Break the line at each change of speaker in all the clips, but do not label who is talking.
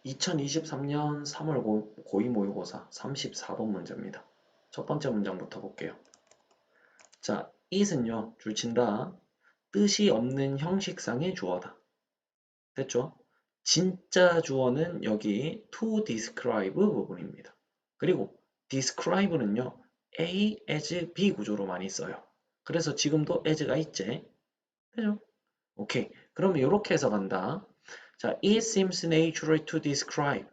2023년 3월 고2 모의고사 34번 문제입니다. 첫 번째 문장부터 볼게요. 자, it은요, 줄친다. 뜻이 없는 형식상의 주어다. 됐죠? 진짜 주어는 여기 to describe 부분입니다. 그리고 describe는요, A, as, B 구조로 많이 써요. 그래서 지금도 as가 있지? 되죠? 오케이. 그러면 이렇게 해석한다. 자, it seems natural to describe.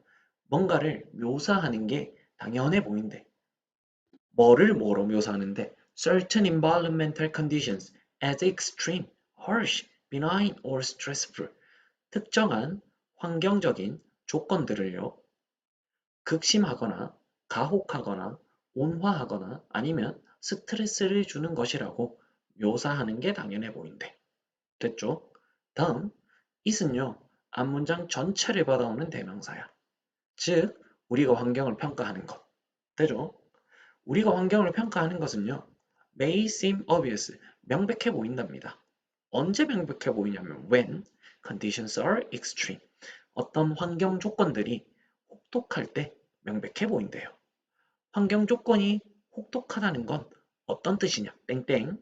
뭔가를 묘사하는 게 당연해 보인대. 뭐를 뭐로 묘사하는데? Certain environmental conditions as extreme, harsh, benign or stressful. 특정한 환경적인 조건들을요. 극심하거나 가혹하거나 온화하거나 아니면 스트레스를 주는 것이라고 묘사하는 게 당연해 보인대. 됐죠? 다음, it은요. 앞문장 전체를 받아오는 대명사야. 즉, 우리가 환경을 평가하는 것. 되죠? 우리가 환경을 평가하는 것은요. may seem obvious, 명백해 보인답니다. 언제 명백해 보이냐면 when conditions are extreme. 어떤 환경 조건들이 혹독할 때 명백해 보인대요. 환경 조건이 혹독하다는 건 어떤 뜻이냐? 땡땡.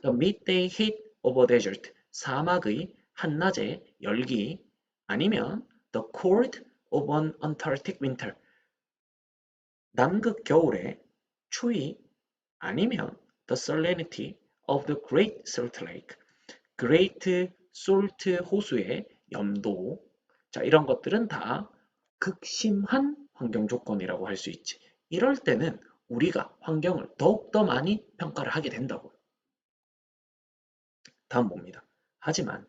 The midday heat of a desert. 사막의 한낮의 열기. 아니면 the cold of an Antarctic winter. 남극 겨울의 추위. 아니면 the salinity of the Great Salt Lake. Great Salt 호수의 염도. 자, 이런 것들은 다 극심한 환경 조건이라고 할 수 있지. 이럴 때는 우리가 환경을 더욱더 많이 평가를 하게 된다고. 다음 봅니다. 하지만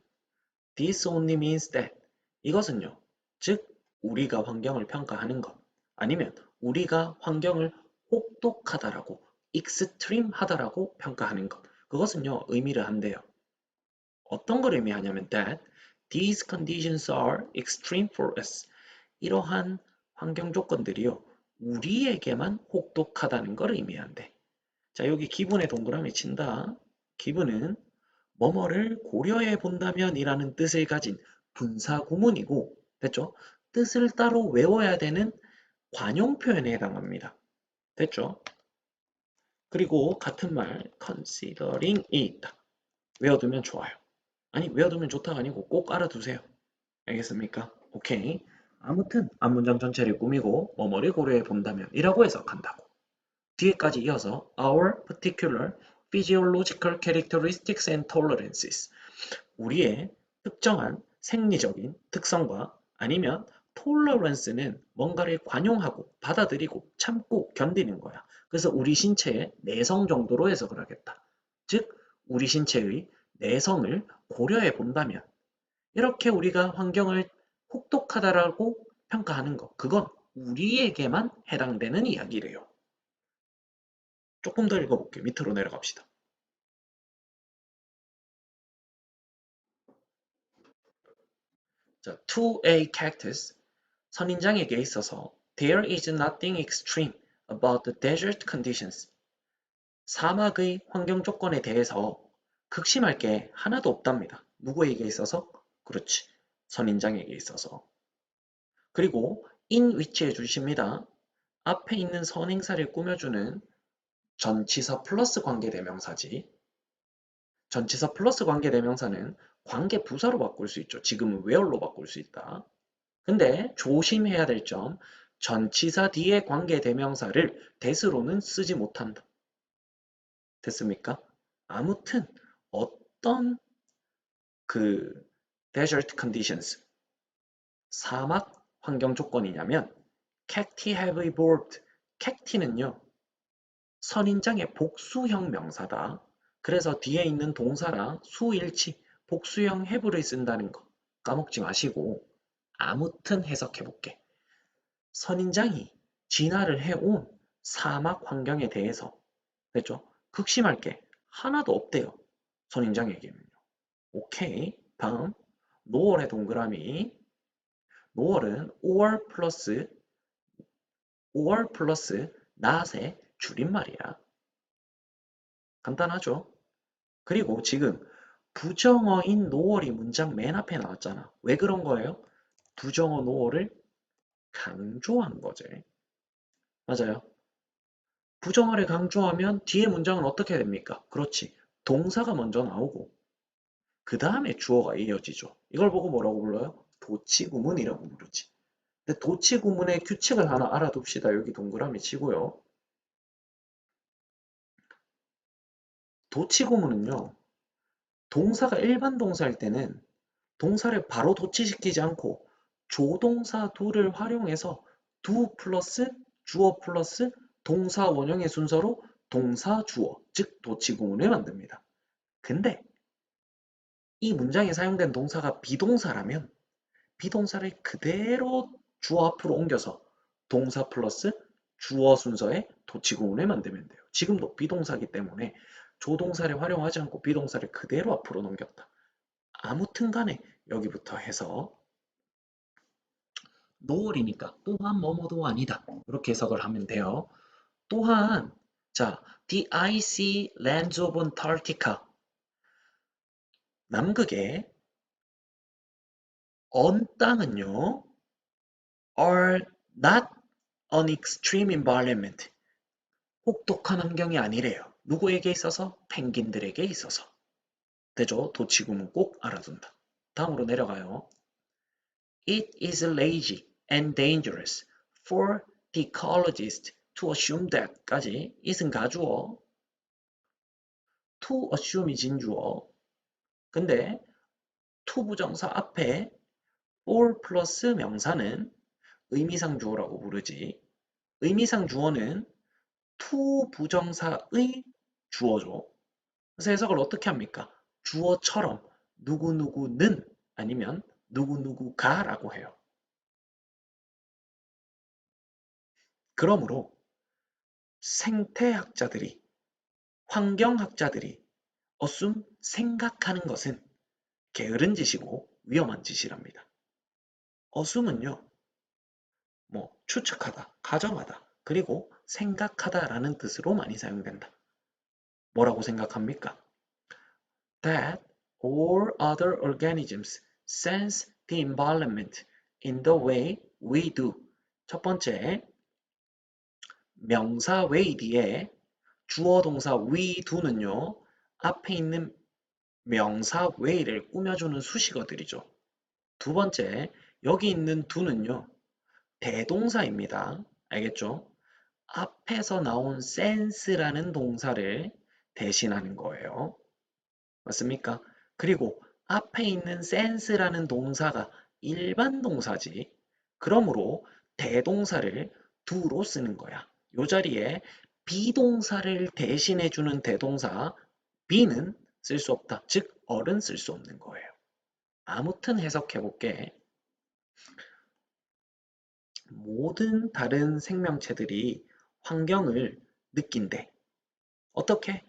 this only means that 이것은요. 즉 우리가 환경을 평가하는 것 아니면 우리가 환경을 혹독하다라고 extreme하다라고 평가하는 것 그것은요. 의미를 한대요. 어떤 걸 의미하냐면 that these conditions are extreme for us. 이러한 환경 조건들이요. 우리에게만 혹독하다는 걸 의미한대. 자, 여기 기분의 동그라미 친다. 기분은 뭐뭐를 고려해 본다면 이라는 뜻을 가진 분사 구문이고, 됐죠? 뜻을 따로 외워야 되는 관용 표현에 해당합니다. 됐죠? 그리고 같은 말 considering이 있다. 외워두면 좋아요. 아니, 외워두면 좋다가 아니고 꼭 알아두세요. 알겠습니까? 오케이. 아무튼 앞문장 전체를 꾸미고 뭐뭐를 고려해 본다면 이라고 해석한다고. 뒤에까지 이어서 our particular physiological characteristics and tolerances 우리의 특정한 생리적인 특성과 아니면 tolerance는 뭔가를 관용하고 받아들이고 참고 견디는 거야. 그래서 우리 신체의 내성 정도로 해석을 하겠다. 즉 우리 신체의 내성을 고려해 본다면 이렇게 우리가 환경을 혹독하다라고 평가하는 것 그건 우리에게만 해당되는 이야기래요. 조금 더 읽어볼게요. 밑으로 내려갑시다. 자, to a cactus, 선인장에게 있어서 there is nothing extreme about the desert conditions. 사막의 환경 조건에 대해서 극심할 게 하나도 없답니다. 누구에게 있어서? 그렇지. 선인장에게 있어서. 그리고 in which 해주십니다. 앞에 있는 선행사를 꾸며주는 전치사 플러스 관계대명사지. 전치사 플러스 관계대명사는 관계부사로 바꿀 수 있죠. 지금은 where로 바꿀 수 있다. 근데 조심해야 될 점, 전치사 뒤에 관계대명사를 대수로는 쓰지 못한다. 됐습니까? 아무튼 어떤 그 desert conditions, 사막 환경 조건이냐면 cacti have evolved. cacti는요, 선인장의 복수형 명사다. 그래서 뒤에 있는 동사랑 수일치, 복수형 have를 쓴다는 거 까먹지 마시고 아무튼 해석해 볼게. 선인장이 진화를 해온 사막 환경에 대해서 됐죠? 극심할 게 하나도 없대요. 선인장에게는요. 오케이. 다음 노월의 동그라미. 노월은 5월 플러스 낫의 줄임말이야. 간단하죠? 그리고 지금 부정어인 노월이 문장 맨 앞에 나왔잖아. 왜 그런 거예요? 부정어 노월을 강조한 거지. 맞아요. 부정어를 강조하면 뒤에 문장은 어떻게 됩니까? 그렇지. 동사가 먼저 나오고 그 다음에 주어가 이어지죠. 이걸 보고 뭐라고 불러요? 도치구문이라고 부르지. 근데 도치구문의 규칙을 하나 알아둡시다. 여기 동그라미 치고요. 도치구문은요. 동사가 일반 동사일 때는 동사를 바로 도치시키지 않고 조동사 do를 활용해서 do 플러스 주어 플러스 동사 원형의 순서로 동사 주어, 즉 도치구문을 만듭니다. 근데 이 문장에 사용된 동사가 비동사라면 비동사를 그대로 주어 앞으로 옮겨서 동사 플러스 주어 순서의 도치구문을 만들면 돼요. 지금도 비동사이기 때문에 조동사를 활용하지 않고 비동사를 그대로 앞으로 넘겼다. 아무튼 간에 여기부터 해서 노을이니까 또한 뭐뭐도 아니다. 이렇게 해석을 하면 돼요. 또한 자, The icy lands of Antarctica 남극의 언 땅은요 are not an extreme environment 혹독한 환경이 아니래요. 누구에게 있어서? 펭귄들에게 있어서. 되죠? 도치구문 꼭 알아둔다. 다음으로 내려가요. It is lazy and dangerous for the ecologist to assume that 까지 it은 가주어, to assume이 진주어. 근데 to 부정사 앞에 for 플러스 명사는 의미상 주어라고 부르지. 의미상 주어는 to 부정사의 주어죠. 그래서 해석을 어떻게 합니까? 주어처럼 누구누구는 아니면 누구누구가라고 해요. 그러므로 생태학자들이, 환경학자들이 생각하는 것은 게으른 짓이고 위험한 짓이랍니다. assume은요, 추측하다, 가정하다, 그리고 생각하다라는 뜻으로 많이 사용된다. 뭐라고 생각합니까? That all other organisms sense the environment in the way we do. 첫 번째, 명사 way 뒤에 주어 동사 we do는요, 앞에 있는 명사 way를 꾸며주는 수식어들이죠. 두 번째, 여기 있는 do는요, 대동사입니다. 알겠죠? 앞에서 나온 sense라는 동사를 대신하는 거예요. 맞습니까? 그리고 앞에 있는 sense라는 동사가 일반 동사지. 그러므로 대동사를 do로 쓰는 거야. 이 자리에 비동사를 대신해주는 대동사 be는 쓸 수 없다. 즉, 어른 쓸 수 없는 거예요. 아무튼 해석해볼게. 모든 다른 생명체들이 환경을 느낀대. 어떻게?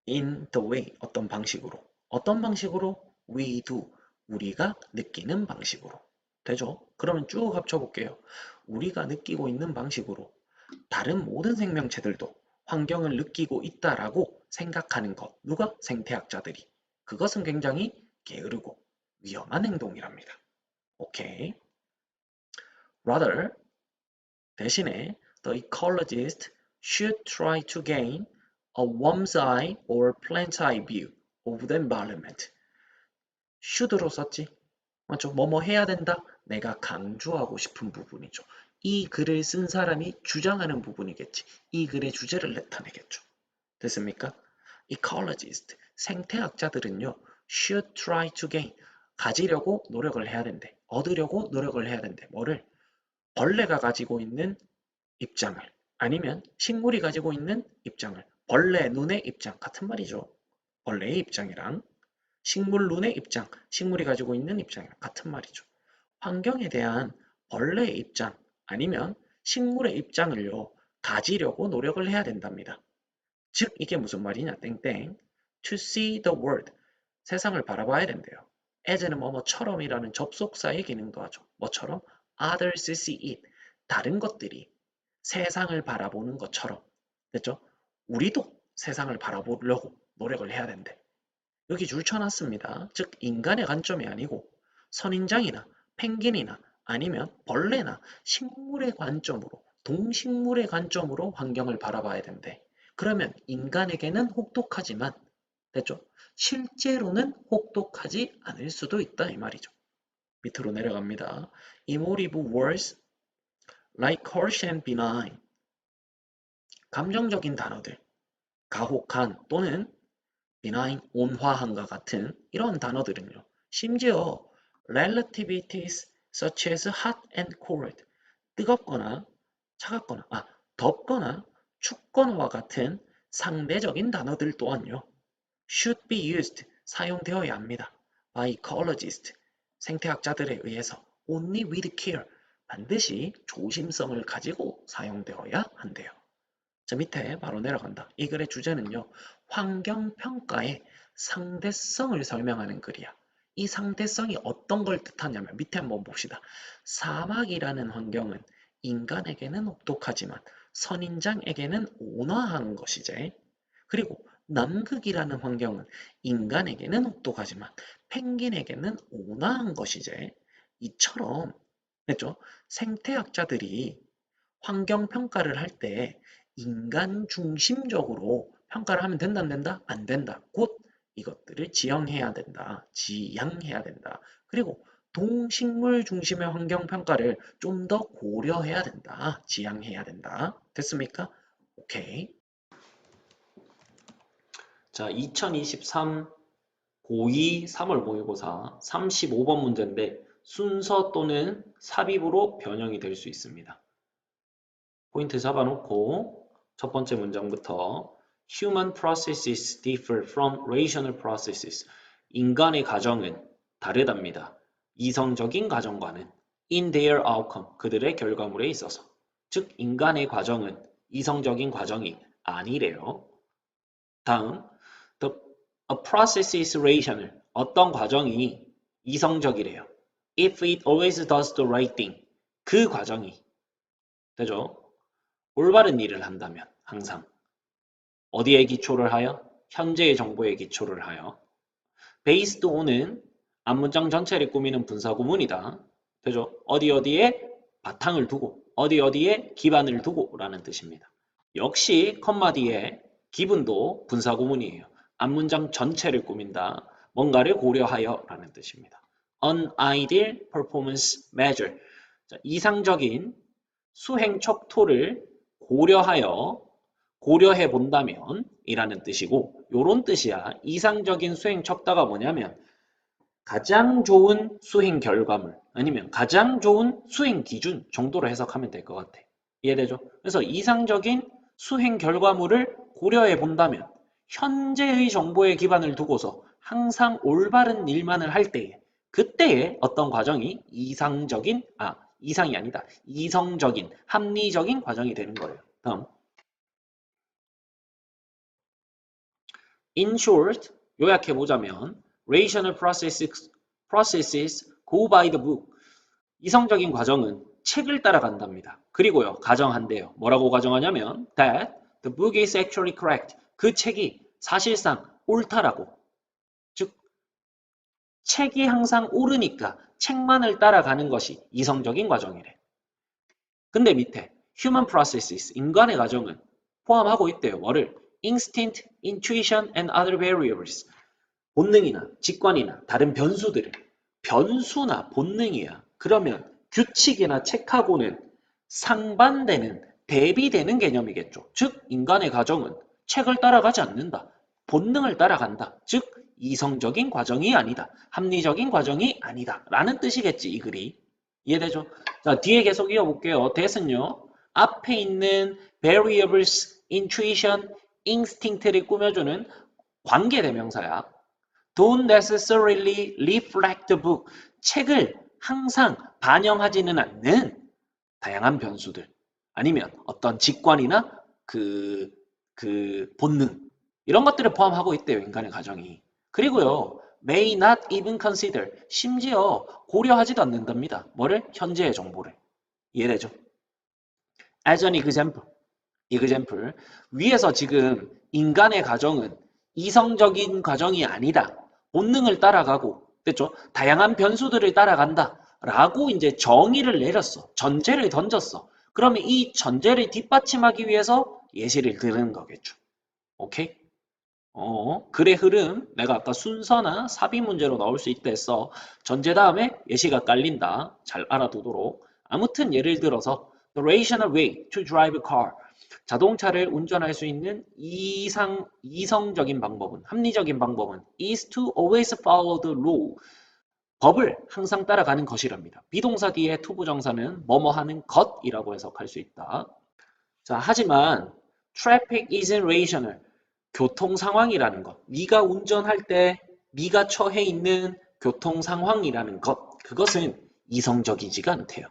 In the way, 어떤 방식으로. 어떤 방식으로? We do, 우리가 느끼는 방식으로. 되죠? 그러면 쭉 합쳐볼게요. 우리가 느끼고 있는 방식으로 다른 모든 생명체들도 환경을 느끼고 있다라고 생각하는 것. 누가? 생태학자들이. 그것은 굉장히 게으르고 위험한 행동이랍니다. 오케이. Rather, 대신에 the ecologist should try to gain a worm's eye or plant's eye view of the environment. should로 썼지? 맞죠? 뭐뭐 해야 된다? 내가 강조하고 싶은 부분이죠. 이 글을 쓴 사람이 주장하는 부분이겠지. 이 글의 주제를 나타내겠죠. 됐습니까? ecologist, 생태학자들은요. should try to gain, 가지려고 노력을 해야 된대. 얻으려고 노력을 해야 된대. 뭐를? 벌레가 가지고 있는 입장을 아니면 식물이 가지고 있는 입장을 벌레 눈의 입장 같은 말이죠. 벌레의 입장이랑 식물 눈의 입장, 식물이 가지고 있는 입장이랑 같은 말이죠. 환경에 대한 벌레의 입장 아니면 식물의 입장을요 가지려고 노력을 해야 된답니다. 즉 이게 무슨 말이냐 땡땡 to see the world 세상을 바라봐야 된대요. as는 뭐뭐처럼이라는 접속사의 기능도 하죠. 뭐처럼? others see it 다른 것들이 세상을 바라보는 것처럼 됐죠? 우리도 세상을 바라보려고 노력을 해야 된대. 여기 줄 쳐놨습니다. 즉 인간의 관점이 아니고 선인장이나 펭귄이나 아니면 벌레나 식물의 관점으로, 동식물의 관점으로 환경을 바라봐야 된대. 그러면 인간에게는 혹독하지만, 됐죠? 실제로는 혹독하지 않을 수도 있다 이 말이죠. 밑으로 내려갑니다. Emotive words like harsh and benign. 감정적인 단어들, 가혹한 또는 benign, 온화함과 같은 이런 단어들은요. 심지어 relativities such as hot and cold, 뜨겁거나 차갑거나, 덥거나 춥거나와 같은 상대적인 단어들 또한요. should be used, 사용되어야 합니다. by ecologists, 생태학자들에 의해서 only with care, 반드시 조심성을 가지고 사용되어야 한대요. 자, 밑에 바로 내려간다. 이 글의 주제는요. 환경평가의 상대성을 설명하는 글이야. 이 상대성이 어떤 걸 뜻하냐면 밑에 한번 봅시다. 사막이라는 환경은 인간에게는 혹독하지만 선인장에게는 온화한 것이지. 그리고 남극이라는 환경은 인간에게는 혹독하지만 펭귄에게는 온화한 것이지. 이처럼 됐죠? 생태학자들이 환경평가를 할 때 인간 중심적으로 평가를 하면 된다, 안 된다? 안 된다. 곧 이것들을 지향해야 된다. 지향해야 된다. 그리고 동식물 중심의 환경평가를 좀 더 고려해야 된다. 지향해야 된다. 됐습니까? 오케이. 자, 2023 고2 3월 모의고사 35번 문제인데 순서 또는 삽입으로 변형이 될 수 있습니다. 포인트 잡아놓고 첫 번째 문장부터 Human processes differ from rational processes. 인간의 과정은 다르답니다. 이성적인 과정과는 in their outcome, 그들의 결과물에 있어서. 즉, 인간의 과정은 이성적인 과정이 아니래요. 다음, a process is rational. 어떤 과정이 이성적이래요. If it always does the right thing. 그 과정이. 되죠? 올바른 일을 한다면 항상 어디에 기초를 하여? 현재의 정보에 기초를 하여. based on은 앞문장 전체를 꾸미는 분사구문이다. 되죠? 어디 어디에 바탕을 두고 어디 어디에 기반을 두고 라는 뜻입니다. 역시 컴마 뒤에 기분도 분사구문이에요. 앞문장 전체를 꾸민다. 뭔가를 고려하여 라는 뜻입니다. An ideal performance measure. 자, 이상적인 수행 척도를 고려해 본다면 이라는 뜻이고 요런 뜻이야. 이상적인 수행 척도가 뭐냐면 가장 좋은 수행 결과물 아니면 가장 좋은 수행 기준 정도로 해석하면 될 것 같아. 이해되죠? 그래서 이상적인 수행 결과물을 고려해 본다면 현재의 정보에 기반을 두고서 항상 올바른 일만을 할 때에 그때의 어떤 과정이 이상이 아니다. 이성적인, 합리적인 과정이 되는 거예요. 다음. In short, 요약해보자면 rational processes go by the book. 이성적인 과정은 책을 따라간답니다. 그리고요, 가정한대요. 뭐라고 가정하냐면 that the book is actually correct. 그 책이 사실상 옳다라고. 즉, 책이 항상 옳으니까 책만을 따라가는 것이 이성적인 과정이래. 근데 밑에 human processes, 인간의 과정은 포함하고 있대요. 뭐를? instinct, intuition, and other variables. 본능이나 직관이나 다른 변수들을. 변수나 본능이야. 그러면 규칙이나 책하고는 상반되는, 대비되는 개념이겠죠. 즉, 인간의 과정은 책을 따라가지 않는다. 본능을 따라간다. 즉, 이성적인 과정이 아니다. 합리적인 과정이 아니다. 라는 뜻이겠지, 이 글이. 이해되죠? 자, 뒤에 계속 이어볼게요. that은요, 앞에 있는 variables, intuition, instinct를 꾸며주는 관계대명사야. Don't necessarily reflect the book. 책을 항상 반영하지는 않는 다양한 변수들. 아니면 어떤 직관이나 그 본능. 이런 것들을 포함하고 있대요, 인간의 가정이. 그리고요, may not even consider. 심지어 고려하지도 않는답니다. 뭐를? 현재의 정보를. 이해되죠? As an example. 위에서 지금 인간의 가정은 이성적인 과정이 아니다. 본능을 따라가고, 됐죠? 다양한 변수들을 따라간다.
라고 이제 정의를 내렸어. 전제를 던졌어. 그러면 이 전제를 뒷받침하기 위해서 예시를 들은 거겠죠. 오케이? 글의 흐름, 내가 아까 순서나 삽입 문제로 나올 수 있다 했어. 전제 다음에 예시가 깔린다. 잘 알아두도록. 아무튼 예를 들어서 The rational way to drive a car. 자동차를 운전할 수 있는 이성적인 방법은, 합리적인 방법은 is to always follow the law. 법을 항상 따라가는 것이랍니다. 비동사 뒤에 투부정사는 뭐뭐 하는 것이라고 해석할 수 있다. 자, 하지만 traffic isn't rational. 교통 상황이라는 것. 네가 운전할 때 네가 처해 있는 교통 상황이라는 것. 그것은 이성적이지가 않대요.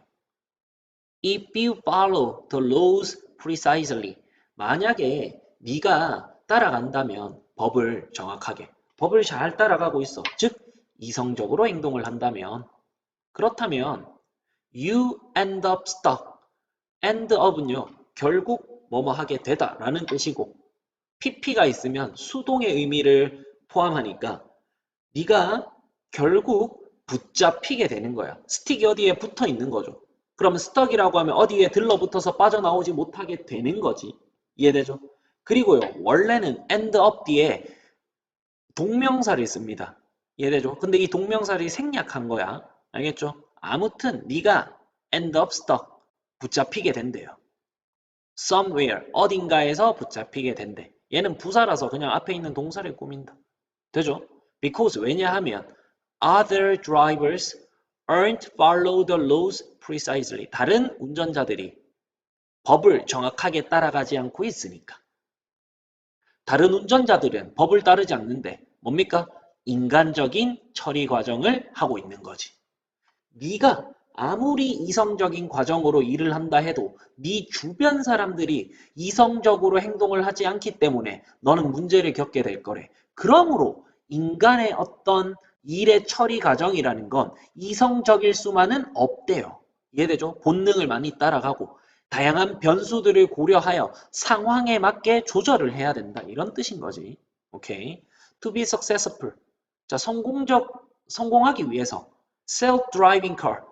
If you follow the laws precisely. 만약에 네가 따라간다면 법을 정확하게. 법을 잘 따라가고 있어. 즉 이성적으로 행동을 한다면 그렇다면 you end up stuck. end up은요. 결국 뭐뭐 하게 되다 라는 뜻이고 pp가 있으면 수동의 의미를 포함하니까 네가 결국 붙잡히게 되는 거야. 스틱이 어디에 붙어 있는 거죠. 그러면 스떡이라고 하면 어디에 들러붙어서 빠져나오지 못하게 되는 거지. 이해되죠? 그리고요. 원래는 end up 뒤에 동명사를 씁니다. 이해되죠? 근데 이 동명사를 생략한 거야. 알겠죠? 아무튼 네가 end up stuck 붙잡히게 된대요. somewhere 어딘가에서 붙잡히게 된대. 얘는 부사라서 그냥 앞에 있는 동사를 꾸민다. 되죠? Because 왜냐하면 other drivers aren't follow the laws precisely. 다른 운전자들이 법을 정확하게 따라가지 않고 있으니까. 다른 운전자들은 법을 따르지 않는데 뭡니까? 인간적인 처리 과정을 하고 있는 거지. 네가 아무리 이성적인 과정으로 일을 한다 해도 네 주변 사람들이 이성적으로 행동을 하지 않기 때문에 너는 문제를 겪게 될 거래. 그러므로 인간의 어떤 일의 처리 과정이라는 건 이성적일 수만은 없대요. 이해되죠? 본능을 많이 따라가고 다양한 변수들을 고려하여 상황에 맞게 조절을 해야 된다. 이런 뜻인 거지. 오케이. To be successful. 자, 성공하기 위해서 self-driving car.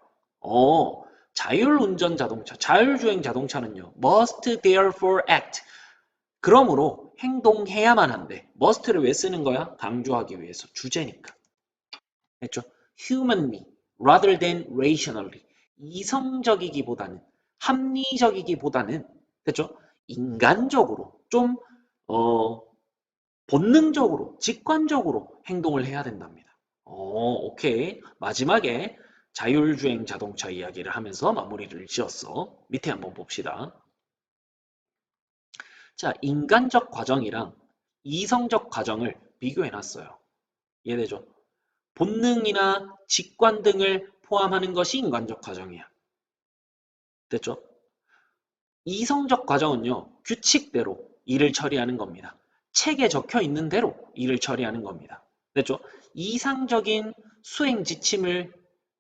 자율운전 자동차, 자율주행 자동차는요. must therefore act. 그러므로 행동해야만 한대. must를 왜 쓰는 거야? 강조하기 위해서. 주제니까. 했죠? humanly rather than rationally. 이성적이기보다는 합리적이기보다는 됐죠? 인간적으로 좀 본능적으로 직관적으로 행동을 해야 된답니다. 오케이. 마지막에 자율주행 자동차 이야기를 하면서 마무리를 지었어. 밑에 한번 봅시다. 자, 인간적 과정이랑 이성적 과정을 비교해 놨어요. 이해되죠? 본능이나 직관 등을 포함하는 것이 인간적 과정이야. 됐죠? 이성적 과정은요, 규칙대로 일을 처리하는 겁니다. 책에 적혀 있는 대로 일을 처리하는 겁니다. 됐죠? 이상적인 수행 지침을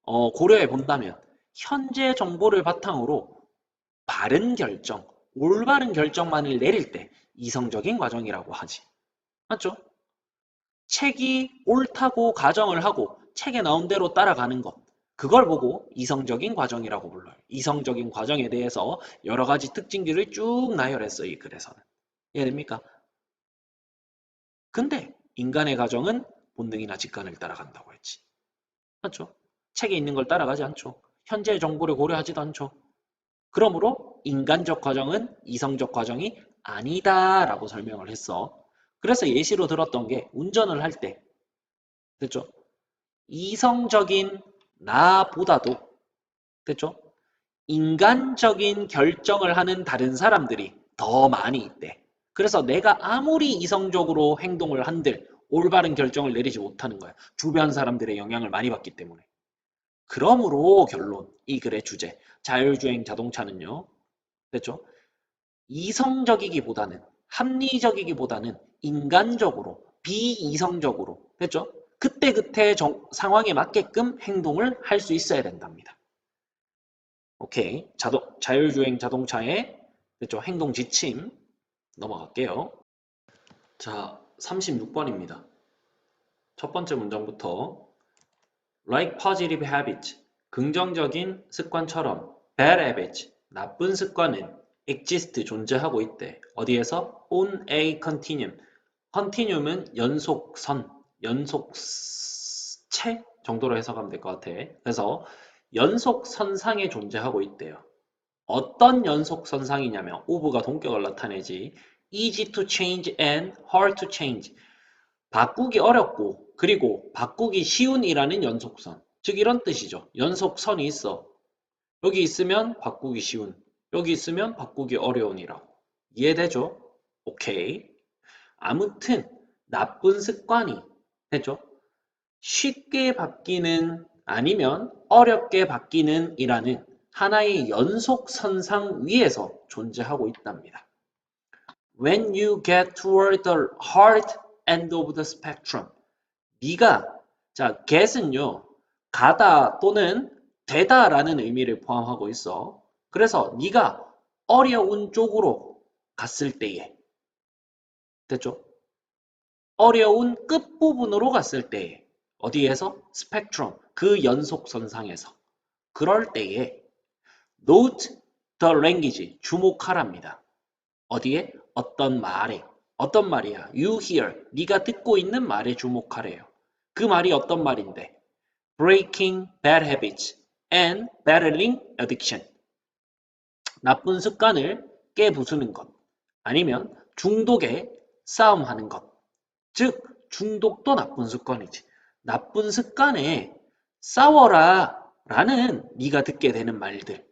고려해 본다면 현재 정보를 바탕으로 바른 결정, 올바른 결정만을 내릴 때 이성적인 과정이라고 하지. 맞죠? 책이 옳다고 가정을 하고 책에 나온 대로 따라가는 것. 그걸 보고 이성적인 과정이라고 불러요. 이성적인 과정에 대해서 여러 가지 특징들을 쭉 나열했어요. 이 글에서는. 이해됩니까? 근데 인간의 과정은 본능이나 직관을 따라간다고 했지. 맞죠? 책에 있는 걸 따라가지 않죠. 현재의 정보를 고려하지도 않죠. 그러므로 인간적 과정은 이성적 과정이 아니다라고 설명을 했어. 그래서 예시로 들었던 게 운전을 할 때, 됐죠? 이성적인 나보다도, 됐죠? 인간적인 결정을 하는 다른 사람들이 더 많이 있대. 그래서 내가 아무리 이성적으로 행동을 한들 올바른 결정을 내리지 못하는 거야. 주변 사람들의 영향을 많이 받기 때문에. 그러므로 결론, 이 글의 주제, 자율주행 자동차는요. 됐죠? 이성적이기보다는 합리적이기보다는 인간적으로 비이성적으로 됐죠? 그때그때 상황에 맞게끔 행동을 할 수 있어야 된답니다. 오케이. 자율주행 자동차의 됐죠? 행동 지침 넘어갈게요. 자, 36번입니다. 첫 번째 문장부터 like positive habits. 긍정적인 습관처럼 bad habits, 나쁜 습관은 exist, 존재하고 있대. 어디에서? on a continuum. continuum은 연속선, 연속체 정도로 해석하면 될 것 같아. 그래서 연속선상에 존재하고 있대요. 어떤 연속선상이냐면 of가 동격을 나타내지. easy to change and hard to change. 바꾸기 어렵고 그리고 바꾸기 쉬운이라는 연속선. 즉 이런 뜻이죠. 연속선이 있어. 여기 있으면 바꾸기 쉬운. 여기 있으면 바꾸기 어려운이라고. 이해되죠? 오케이. 아무튼 나쁜 습관이 됐죠? 쉽게 바뀌는 아니면 어렵게 바뀌는 이라는 하나의 연속선상 위에서 존재하고 있답니다. When you get toward the hard end of the spectrum. 네가 자 get은요 가다 또는 되다라는 의미를 포함하고 있어. 그래서 네가 어려운 쪽으로 갔을 때에 됐죠? 어려운 끝부분으로 갔을 때에 어디에서? 스펙트럼 그 연속선상에서 그럴 때에 note the language 주목하랍니다. 어디에? 어떤 말에 어떤 말이야? You hear 네가 듣고 있는 말에 주목하래요. 그 말이 어떤 말인데? Breaking bad habits and battling addiction. 나쁜 습관을 깨부수는 것 아니면 중독에 싸움하는 것. 즉 중독도 나쁜 습관이지. 나쁜 습관에 싸워라 라는 네가 듣게 되는 말들.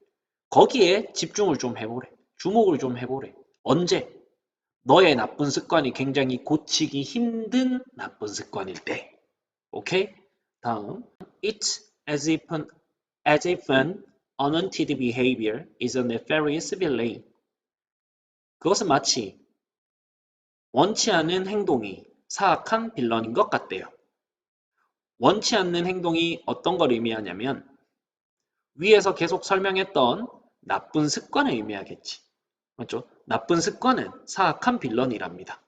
거기에 집중을 좀 해보래. 주목을 좀 해보래. 언제? 너의 나쁜 습관이 굉장히 고치기 힘든 나쁜 습관일 때. 오케이? 다음. It's as if an unwanted behavior is a nefarious villain. 그것은 마치 원치 않는 행동이 사악한 빌런인 것 같대요. 원치 않는 행동이 어떤 걸 의미하냐면 위에서 계속 설명했던 나쁜 습관을 의미하겠지. 맞죠? 나쁜 습관은 사악한 빌런이랍니다.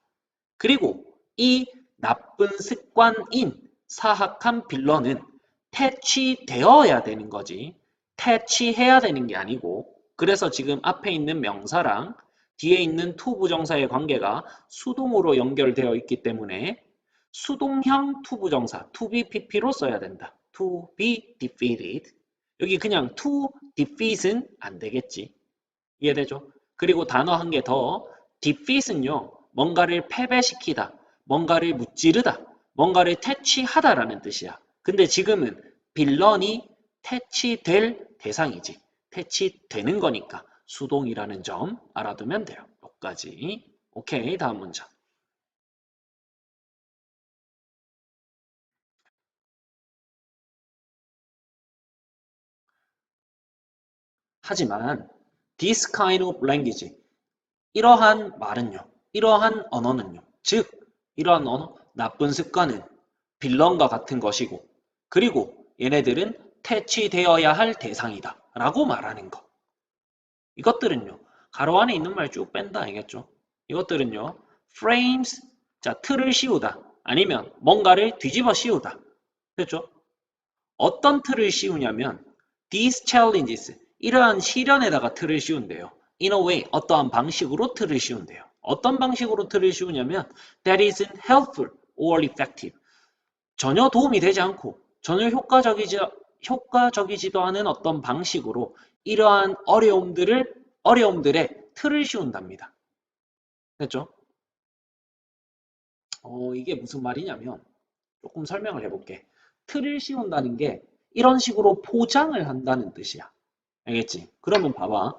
그리고 이 나쁜 습관인 사악한 빌런은 퇴치되어야 되는 거지. 퇴치해야 되는 게 아니고 그래서 지금 앞에 있는 명사랑 뒤에 있는 to 부정사의 관계가 수동으로 연결되어 있기 때문에 수동형 to 부정사 to be pp로 써야 된다. to be defeated. 여기 그냥 to defeat은 안 되겠지. 이해되죠? 그리고 단어 한 개 더. defeat은요. 뭔가를 패배시키다, 뭔가를 무찌르다, 뭔가를 퇴치하다라는 뜻이야. 근데 지금은 빌런이 퇴치될 대상이지. 퇴치되는 거니까 수동이라는 점 알아두면 돼요. 여기까지. 오케이, 다음 문장. 하지만 this kind of language, 이러한 말은요, 이러한 언어는요, 즉 이러한 언어, 나쁜 습관은 빌런과 같은 것이고 그리고 얘네들은 퇴치되어야 할 대상이다 라고 말하는 것. 이것들은요, 가로 안에 있는 말 쭉 뺀다 알겠죠? 이것들은요, frames, 자 틀을 씌우다 아니면 뭔가를 뒤집어 씌우다. 됐죠? 어떤 틀을 씌우냐면 these challenges, 이러한 시련에다가 틀을 씌운대요. In a way, 어떠한 방식으로 틀을 씌운대요. 어떤 방식으로 틀을 씌우냐면 that isn't helpful or effective. 전혀 도움이 되지 않고 전혀 효과적이지도 않은 어떤 방식으로 이러한 어려움들의 틀을 씌운답니다. 됐죠? 이게 무슨 말이냐면 조금 설명을 해볼게. 틀을 씌운다는 게 이런 식으로 포장을 한다는 뜻이야. 알겠지? 그러면 봐봐.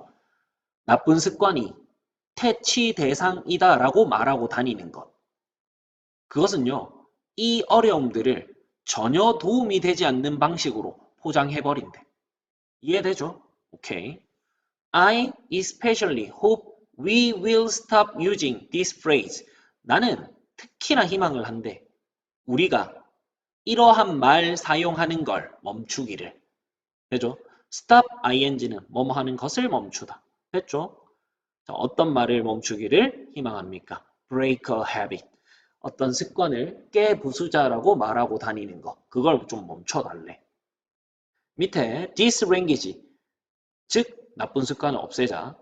나쁜 습관이 퇴치 대상이다 라고 말하고 다니는 것. 그것은요. 이 어려움들을 전혀 도움이 되지 않는 방식으로 포장해버린대. 이해되죠? 오케이. I especially hope we will stop using this phrase. 나는 특히나 희망을 한데 우리가 이러한 말 사용하는 걸 멈추기를. 되죠? stop ing는 뭐뭐 하는 것을 멈추다. 됐죠? 자, 어떤 말을 멈추기를 희망합니까? break a habit. 어떤 습관을 깨부수자라고 말하고 다니는 거. 그걸 좀 멈춰달래. 밑에 disrange지, 즉 나쁜 습관을 없애자.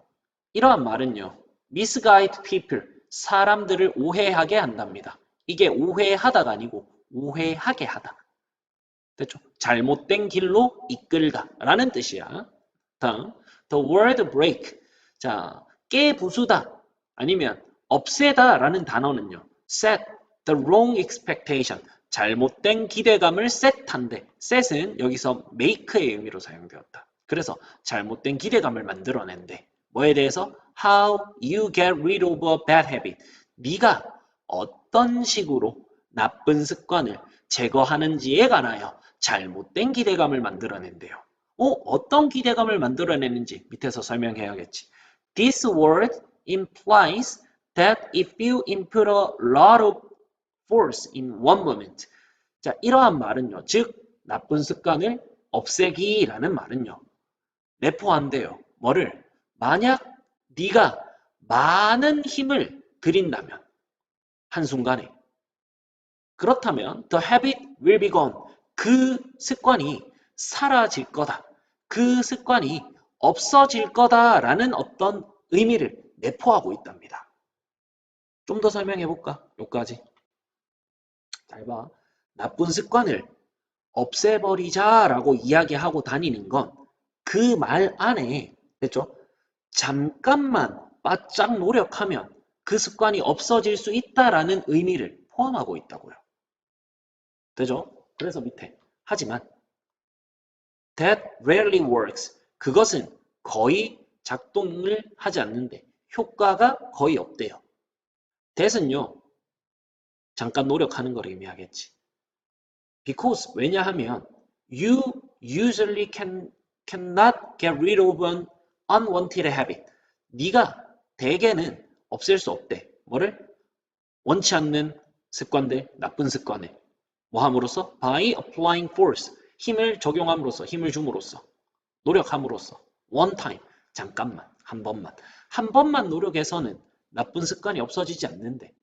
이러한 말은요, misguide people, 사람들을 오해하게 한답니다. 이게 오해하다가 아니고 오해하게 하다. 됐죠? 잘못된 길로 이끌다 라는 뜻이야. 다음, the word break. 자, 깨부수다 아니면 없애다 라는 단어는요, set the wrong expectation. 잘못된 기대감을 set한대. set은 여기서 make의 의미로 사용되었다. 그래서 잘못된 기대감을 만들어낸대. 뭐에 대해서? How you get rid of a bad habit. 네가 어떤 식으로 나쁜 습관을 제거하는지에 관하여 잘못된 기대감을 만들어낸대요. 어떤 기대감을 만들어내는지 밑에서 설명해야겠지. This word implies that if you input a lot of force in one moment. 자, 이러한 말은요. 즉, 나쁜 습관을 없애기라는 말은요. 내포한대요. 뭐를? 만약 네가 많은 힘을 들인다면 한순간에 그렇다면 the habit will be gone. 그 습관이 사라질 거다. 그 습관이 없어질 거다라는 어떤 의미를 내포하고 있답니다. 좀 더 설명해 볼까? 여기까지. 잘 봐. 나쁜 습관을 없애버리자라고 이야기하고 다니는 건 그 말 안에, 됐죠? 잠깐만 바짝 노력하면 그 습관이 없어질 수 있다라는 의미를 포함하고 있다고요. 되죠? 그래서 밑에 하지만 that rarely works. 그것은 거의 작동을 하지 않는데 효과가 거의 없대요. that은요. 잠깐 노력하는 걸 의미하겠지. Because 왜냐하면 you usually cannot get rid of an unwanted habit. 네가 대개는 없앨 수 없대. 뭐를? 원치 않는 습관들, 나쁜 습관을. 뭐 함으로써? By applying force. 힘을 적용함으로써, 힘을 줌으로써, 노력함으로써. One time. 잠깐만. 한 번만. 한 번만 노력해서는 나쁜 습관이 없어지지 않는데.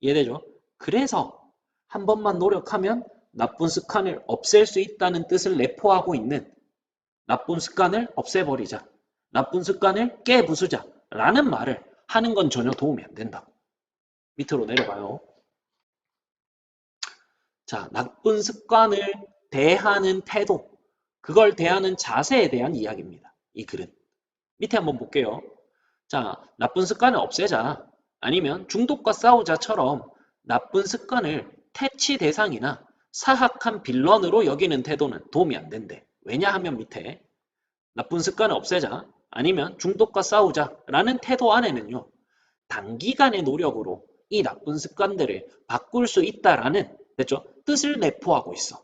이해되죠? 그래서 한 번만 노력하면 나쁜 습관을 없앨 수 있다는 뜻을 내포하고 있는 나쁜 습관을 없애버리자. 나쁜 습관을 깨부수자. 라는 말을 하는 건 전혀 도움이 안 된다. 밑으로 내려가요. 자, 나쁜 습관을 대하는 태도, 그걸 대하는 자세에 대한 이야기입니다. 이 글은. 밑에 한번 볼게요. 자, 나쁜 습관을 없애자. 아니면 중독과 싸우자처럼 나쁜 습관을 퇴치 대상이나 사악한 빌런으로 여기는 태도는 도움이 안 된대. 왜냐하면 밑에 나쁜 습관을 없애자. 아니면 중독과 싸우자라는 태도 안에는요. 단기간의 노력으로 이 나쁜 습관들을 바꿀 수 있다라는, 됐죠? 뜻을 내포하고 있어.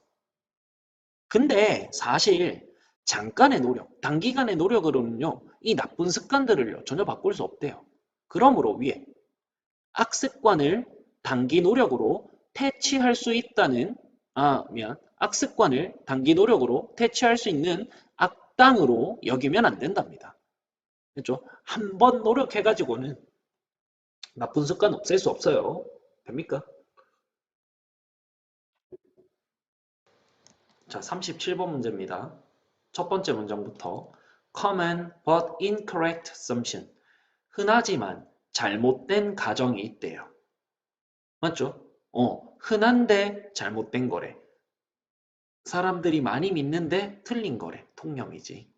근데 사실 잠깐의 노력, 단기간의 노력으로는요. 이 나쁜 습관들을요. 전혀 바꿀 수 없대요. 그러므로 위에 악습관을 단기 노력으로 퇴치할 수 있다는, 악습관을 단기 노력으로 퇴치할 수 있는 악당으로 여기면 안 된답니다. 그렇죠? 한 번 노력해가지고는 나쁜 습관 없앨 수 없어요. 됩니까? 자, 37번 문제입니다. 첫 번째 문장부터 common but incorrect assumption. 흔하지만 잘못된 가정이 있대요. 맞죠? 흔한데 잘못된 거래. 사람들이 많이 믿는데 틀린 거래. 통념이지.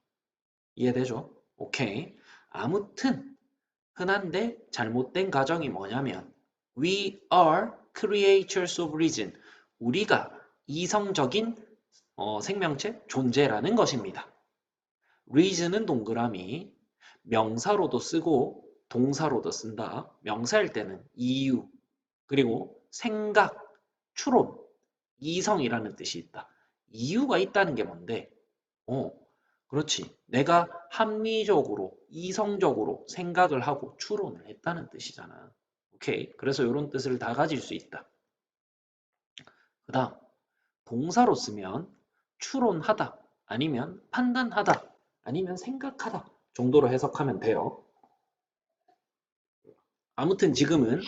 이해되죠? 오케이. 아무튼 흔한데 잘못된 가정이 뭐냐면 We are creatures of reason. 우리가 이성적인 생명체, 존재라는 것입니다. reason은 동그라미, 명사로도 쓰고 동사로도 쓴다. 명사일 때는 이유, 그리고 생각, 추론, 이성이라는 뜻이 있다. 이유가 있다는 게 뭔데? 그렇지. 내가 합리적으로, 이성적으로 생각을 하고 추론을 했다는 뜻이잖아. 오케이. 그래서 이런 뜻을 다 가질 수 있다. 그 다음, 동사로 쓰면 추론하다, 아니면 판단하다, 아니면 생각하다 정도로 해석하면 돼요. 아무튼 지금은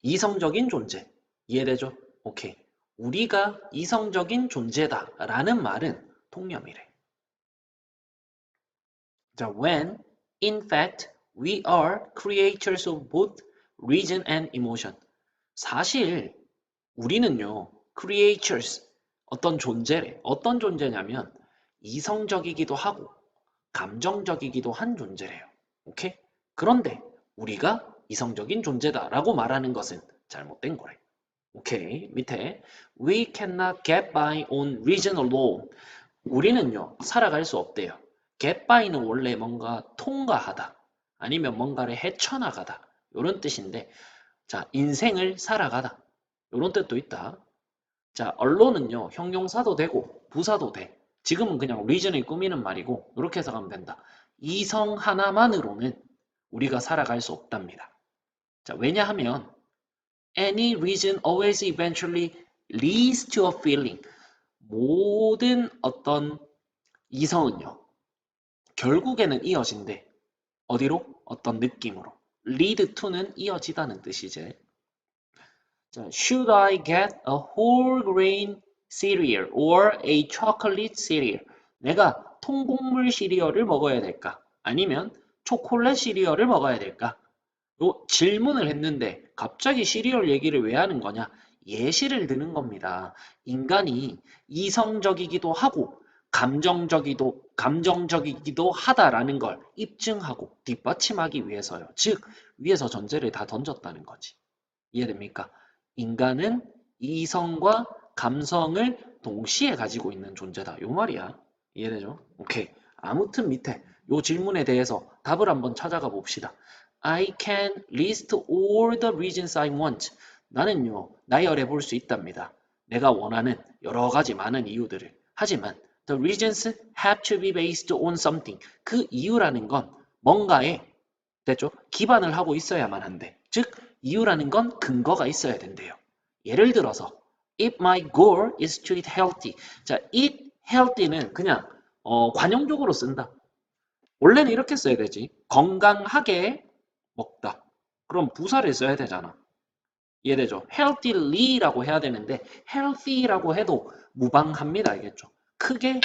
이성적인 존재. 이해되죠? 오케이. 우리가 이성적인 존재다 라는 말은 통념이래. 자, when in fact we are creators of both reason and emotion. 사실 우리는요, creatures, 어떤 존재래. 어떤 존재냐면 이성적이기도 하고 감정적이기도 한 존재래요. 오케이? 그런데 우리가 이성적인 존재다라고 말하는 것은 잘못된 거래. 오케이? 밑에 We cannot get by on reason alone. 우리는요, 살아갈 수 없대요. get by는 원래 뭔가 통과하다, 아니면 뭔가를 헤쳐나가다, 이런 뜻인데, 자, 인생을 살아가다, 이런 뜻도 있다. 자, 언론은요, 형용사도 되고 부사도 돼. 지금은 그냥 reason을 꾸미는 말이고, 이렇게 해석하면 된다. 이성 하나만으로는 우리가 살아갈 수 없답니다. 자, 왜냐하면 any reason always eventually leads to a feeling. 모든 어떤 이성은요, 결국에는 이어진대. 어디로? 어떤 느낌으로. lead to는 이어지다는 뜻이지. 자, should I get a whole grain cereal or a chocolate cereal? 내가 통곡물 시리얼을 먹어야 될까? 아니면 초콜릿 시리얼을 먹어야 될까? 요 질문을 했는데 갑자기 시리얼 얘기를 왜 하는 거냐? 예시를 드는 겁니다. 인간이 이성적이기도 하고 감정적이기도 하다라는 걸 입증하고 뒷받침하기 위해서요. 즉, 위에서 전제를 다 던졌다는 거지. 이해됩니까? 인간은 이성과 감성을 동시에 가지고 있는 존재다. 요 말이야. 이해되죠? 오케이. 아무튼 밑에 요 질문에 대해서 답을 한번 찾아가 봅시다. I can list all the reasons I want. 나는요, 나열해 볼 수 있답니다. 내가 원하는 여러 가지 많은 이유들을. 하지만 the reasons have to be based on something. 그 이유라는 건 뭔가에, 됐죠? 기반을 하고 있어야만 한데. 즉, 이유라는 건 근거가 있어야 된대요. 예를 들어서 if my goal is to eat healthy. 자, eat healthy는 그냥 관용적으로 쓴다. 원래는 이렇게 써야 되지. 건강하게 먹다. 그럼 부사를 써야 되잖아. 이해되죠? healthyly라고 해야 되는데 healthy라고 해도 무방합니다. 알겠죠? 크게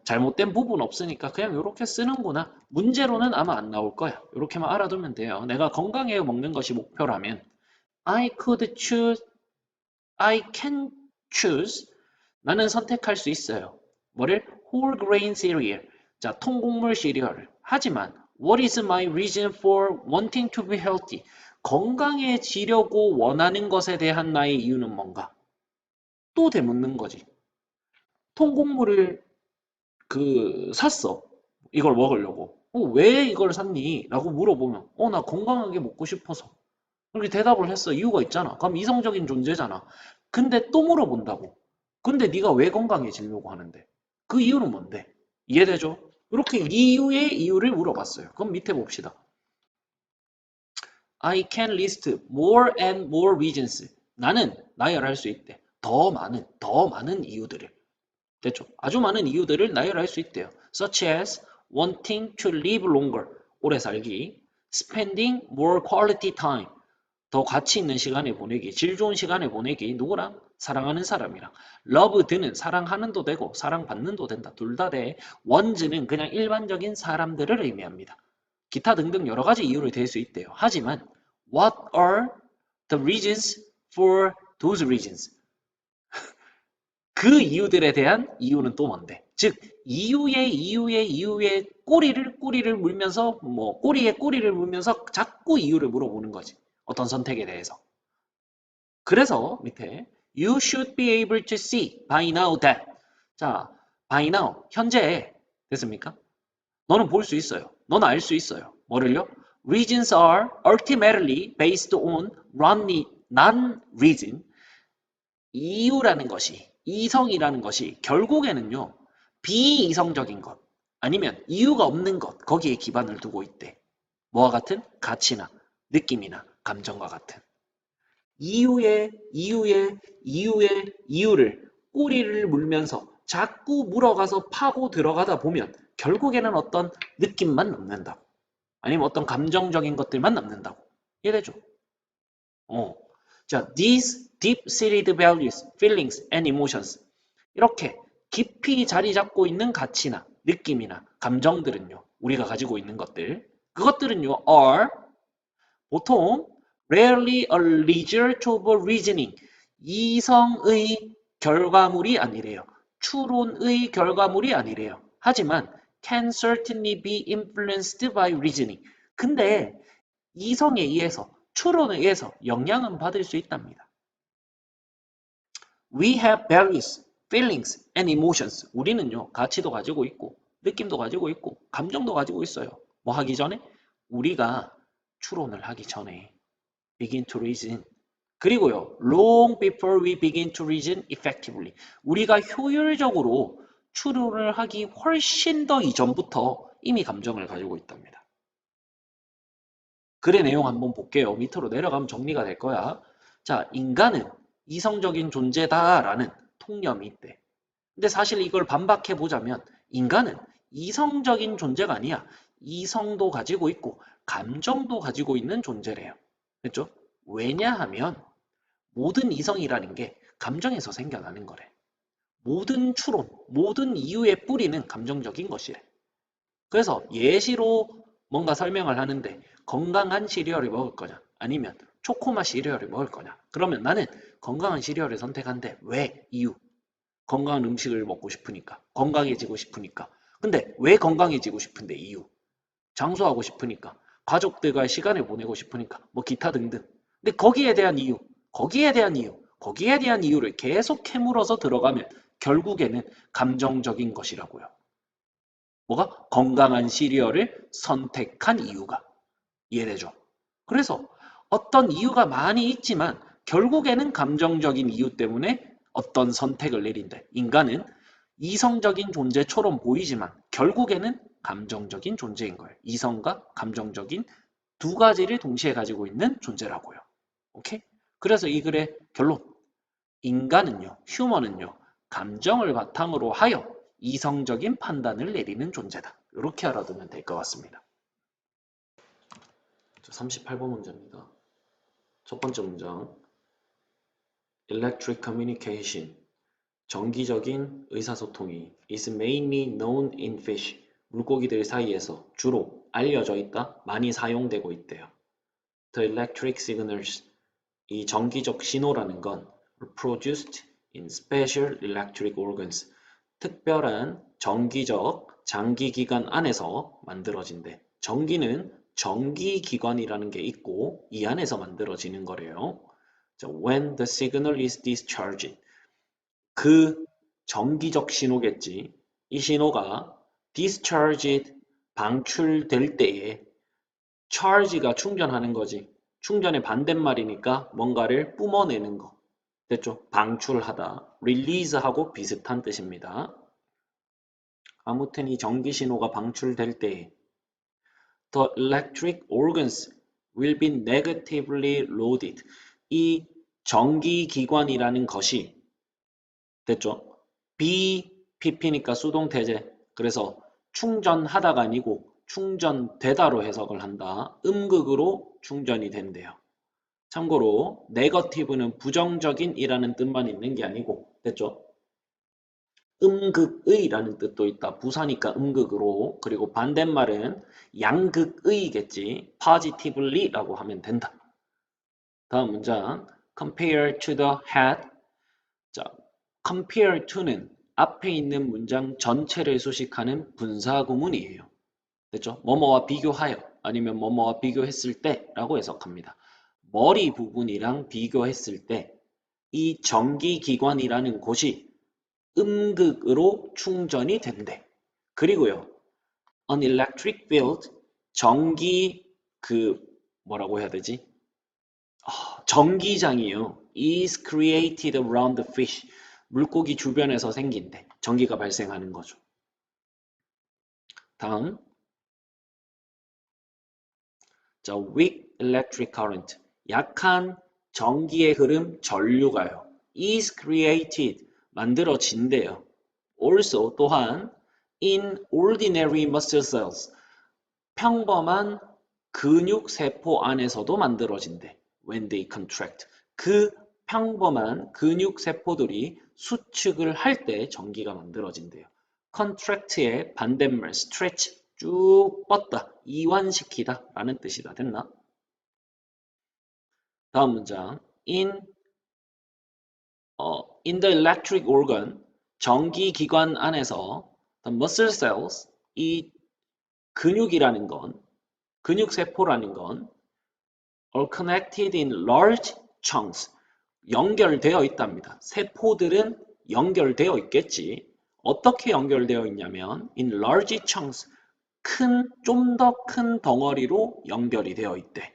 잘못된 부분 없으니까 그냥 이렇게 쓰는구나. 문제로는 아마 안 나올 거야. 이렇게만 알아두면 돼요. 내가 건강하게 먹는 것이 목표라면 I can choose. 나는 선택할 수 있어요. 뭐를? whole grain cereal. 자, 통곡물 시리얼을. 하지만 what is my reason for wanting to be healthy? 건강해지려고 원하는 것에 대한 나의 이유는 뭔가? 또 되묻는 거지. 통곡물을 샀어. 이걸 먹으려고. 왜 이걸 샀니? 라고 물어보면 나 건강하게 먹고 싶어서. 그렇게 대답을 했어. 이유가 있잖아. 그럼 이성적인 존재잖아. 근데 또 물어본다고. 근데 네가 왜 건강해지려고 하는데? 그 이유는 뭔데? 이해되죠? 이렇게 이유의 이유를 물어봤어요. 그럼 밑에 봅시다. I can list more and more reasons. 나는 나열할 수 있대. 더 많은 이유들을. 됐죠? 아주 많은 이유들을 나열할 수 있대요. Such as wanting to live longer. 오래 살기. Spending more quality time. 더 가치 있는 시간을 보내기, 질 좋은 시간을 보내기, 누구랑? 사랑하는 사람이랑. loved는 사랑하는도 되고 사랑받는도 된다. 둘 다 돼. wants는 그냥 일반적인 사람들을 의미합니다. 기타 등등 여러 가지 이유를 댈 수 있대요. 하지만 what are the reasons for those reasons? 그 이유들에 대한 이유는 또 뭔데? 즉 이유의 꼬리를 물면서 꼬리에 꼬리를 물면서 자꾸 이유를 물어보는 거지. 어떤 선택에 대해서. 그래서 밑에 You should be able to see by now that. 자, by now, 현재 됐습니까? 너는 볼 수 있어요. 너는 알 수 있어요. 뭐를요? Reasons are ultimately based on non-reason. 이유라는 것이, 이성이라는 것이 결국에는요, 비이성적인 것, 아니면 이유가 없는 것, 거기에 기반을 두고 있대. 뭐와 같은? 가치나 느낌이나 감정과 같은. 이유를 꼬리를 물면서 자꾸 물어가서 파고 들어가다 보면 결국에는 어떤 느낌만 남는다고. 아니면 어떤 감정적인 것들만 남는다고. 이해되죠? 자, these deep-seated values, feelings, and emotions. 이렇게 깊이 자리 잡고 있는 가치나 느낌이나 감정들은요. 우리가 가지고 있는 것들. 그것들은요, are 보통 rarely a result of reasoning. 이성의 결과물이 아니래요. 추론의 결과물이 아니래요. 하지만 can certainly be influenced by reasoning. 근데 이성에 의해서, 추론에 의해서 영향은 받을 수 있답니다. We have various feelings and emotions. 우리는요, 가치도 가지고 있고, 느낌도 가지고 있고, 감정도 가지고 있어요. 뭐 하기 전에? 우리가 추론을 하기 전에 begin to reason. 그리고요, long before we begin to reason effectively. 우리가 효율적으로 추론을 하기 훨씬 더 이전부터 이미 감정을 가지고 있답니다. 글의 내용 한번 볼게요. 밑으로 내려가면 정리가 될 거야. 자, 인간은 이성적인 존재다라는 통념이 있대. 근데 사실 이걸 반박해 보자면 인간은 이성적인 존재가 아니야. 이성도 가지고 있고 감정도 가지고 있는 존재래요. 그렇죠? 왜냐하면 모든 이성이라는 게 감정에서 생겨나는 거래. 모든 추론, 모든 이유의 뿌리는 감정적인 것이래. 그래서 예시로 뭔가 설명을 하는데 건강한 시리얼을 먹을 거냐 아니면 초코맛 시리얼을 먹을 거냐. 그러면 나는 건강한 시리얼을 선택한대. 왜? 이유. 건강한 음식을 먹고 싶으니까. 건강해지고 싶으니까. 근데 왜 건강해지고 싶은데? 이유. 장수하고 싶으니까. 가족들과 시간을 보내고 싶으니까. 뭐 기타 등등. 근데 거기에 대한 이유, 거기에 대한 이유, 거기에 대한 이유를 계속 캐물어서 들어가면 결국에는 감정적인 것이라고요. 뭐가? 건강한 시리얼을 선택한 이유가. 이해되죠? 그래서 어떤 이유가 많이 있지만 결국에는 감정적인 이유 때문에 어떤 선택을 내린대. 인간은 이성적인 존재처럼 보이지만 결국에는 감정적인 존재인 거예요. 이성과 감정적인 두 가지를 동시에 가지고 있는 존재라고요. 오케이? 그래서 이 글의 결론. 인간은요, 휴먼은요, 감정을 바탕으로 하여 이성적인 판단을 내리는 존재다. 이렇게 알아두면 될 것 같습니다. 38번 문제입니다. 첫 번째 문장. Electric communication. 전기적인 의사소통이 is mainly known in fish. 물고기들 사이에서 주로 알려져 있다, 많이 사용되고 있대요. The electric signals. 이 전기적 신호라는 건 produced in special electric organs. 특별한 전기적 장기기관 안에서 만들어진대. 전기는 전기기관이라는 게 있고 이 안에서 만들어지는 거래요. 자, when the signal is discharged. 그 전기적 신호겠지. 이 신호가 discharged 방출될 때에 charge가 충전하는 거지. 충전의 반대말이니까 뭔가를 뿜어내는 거. 됐죠? 방출하다. release하고 비슷한 뜻입니다. 아무튼 이 전기 신호가 방출될 때 the electric organs will be negatively loaded. 이 전기기관이라는 것이 됐죠? BPP니까 수동태제. 그래서 충전하다가 아니고 충전되다로 해석을 한다. 음극으로 충전이 된대요. 참고로 negative는 부정적인이라는 뜻만 있는 게 아니고 됐죠? 음극의라는 뜻도 있다. 부사니까 음극으로. 그리고 반대말은 양극의겠지. positively라고 하면 된다. 다음 문장. compare to the head. 자, compare to는 앞에 있는 문장 전체를 수식하는 분사구문이에요. 됐죠? 뭐뭐와 비교하여 아니면 뭐뭐와 비교했을 때라고 해석합니다. 머리 부분이랑 비교했을 때 이 전기기관이라는 곳이 음극으로 충전이 된대. 그리고요. An electric field, 전기 뭐라고 해야 되지? 전기장이요. is created around the fish. 물고기 주변에서 생긴대. 전기가 발생하는 거죠. 다음. 자, weak electric current. 약한 전기의 흐름, 전류가요. is created. 만들어진대요. also 또한 in ordinary muscle cells. 평범한 근육 세포 안에서도 만들어진대. when they contract. 그 평범한 근육 세포들이 수축을 할 때 전기가 만들어진대요. contract의 반대말 stretch, 쭉 뻗다, 이완시키다 라는 뜻이다. 됐나? 다음 문장. In the electric organ, 전기기관 안에서 the muscle cells, 이 근육이라는 건, 근육세포라는 건 are connected in large chunks, 연결되어 있답니다. 세포들은 연결되어 있겠지. 어떻게 연결되어 있냐면 in large chunks, 좀 더 큰 덩어리로 연결이 되어 있대.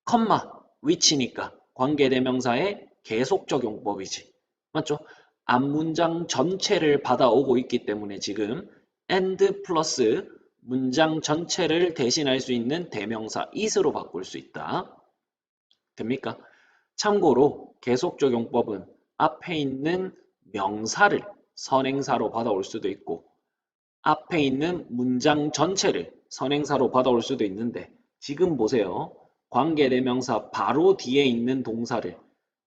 컴마, which니까 관계대명사의 계속적용법이지. 맞죠? 앞문장 전체를 받아오고 있기 때문에 지금 and 플러스 문장 전체를 대신할 수 있는 대명사 is로 바꿀 수 있다. 됩니까? 참고로 계속적용법은 앞에 있는 명사를 선행사로 받아올 수도 있고 앞에 있는 문장 전체를 선행사로 받아올 수도 있는데 지금 보세요. 관계대명사 바로 뒤에 있는 동사를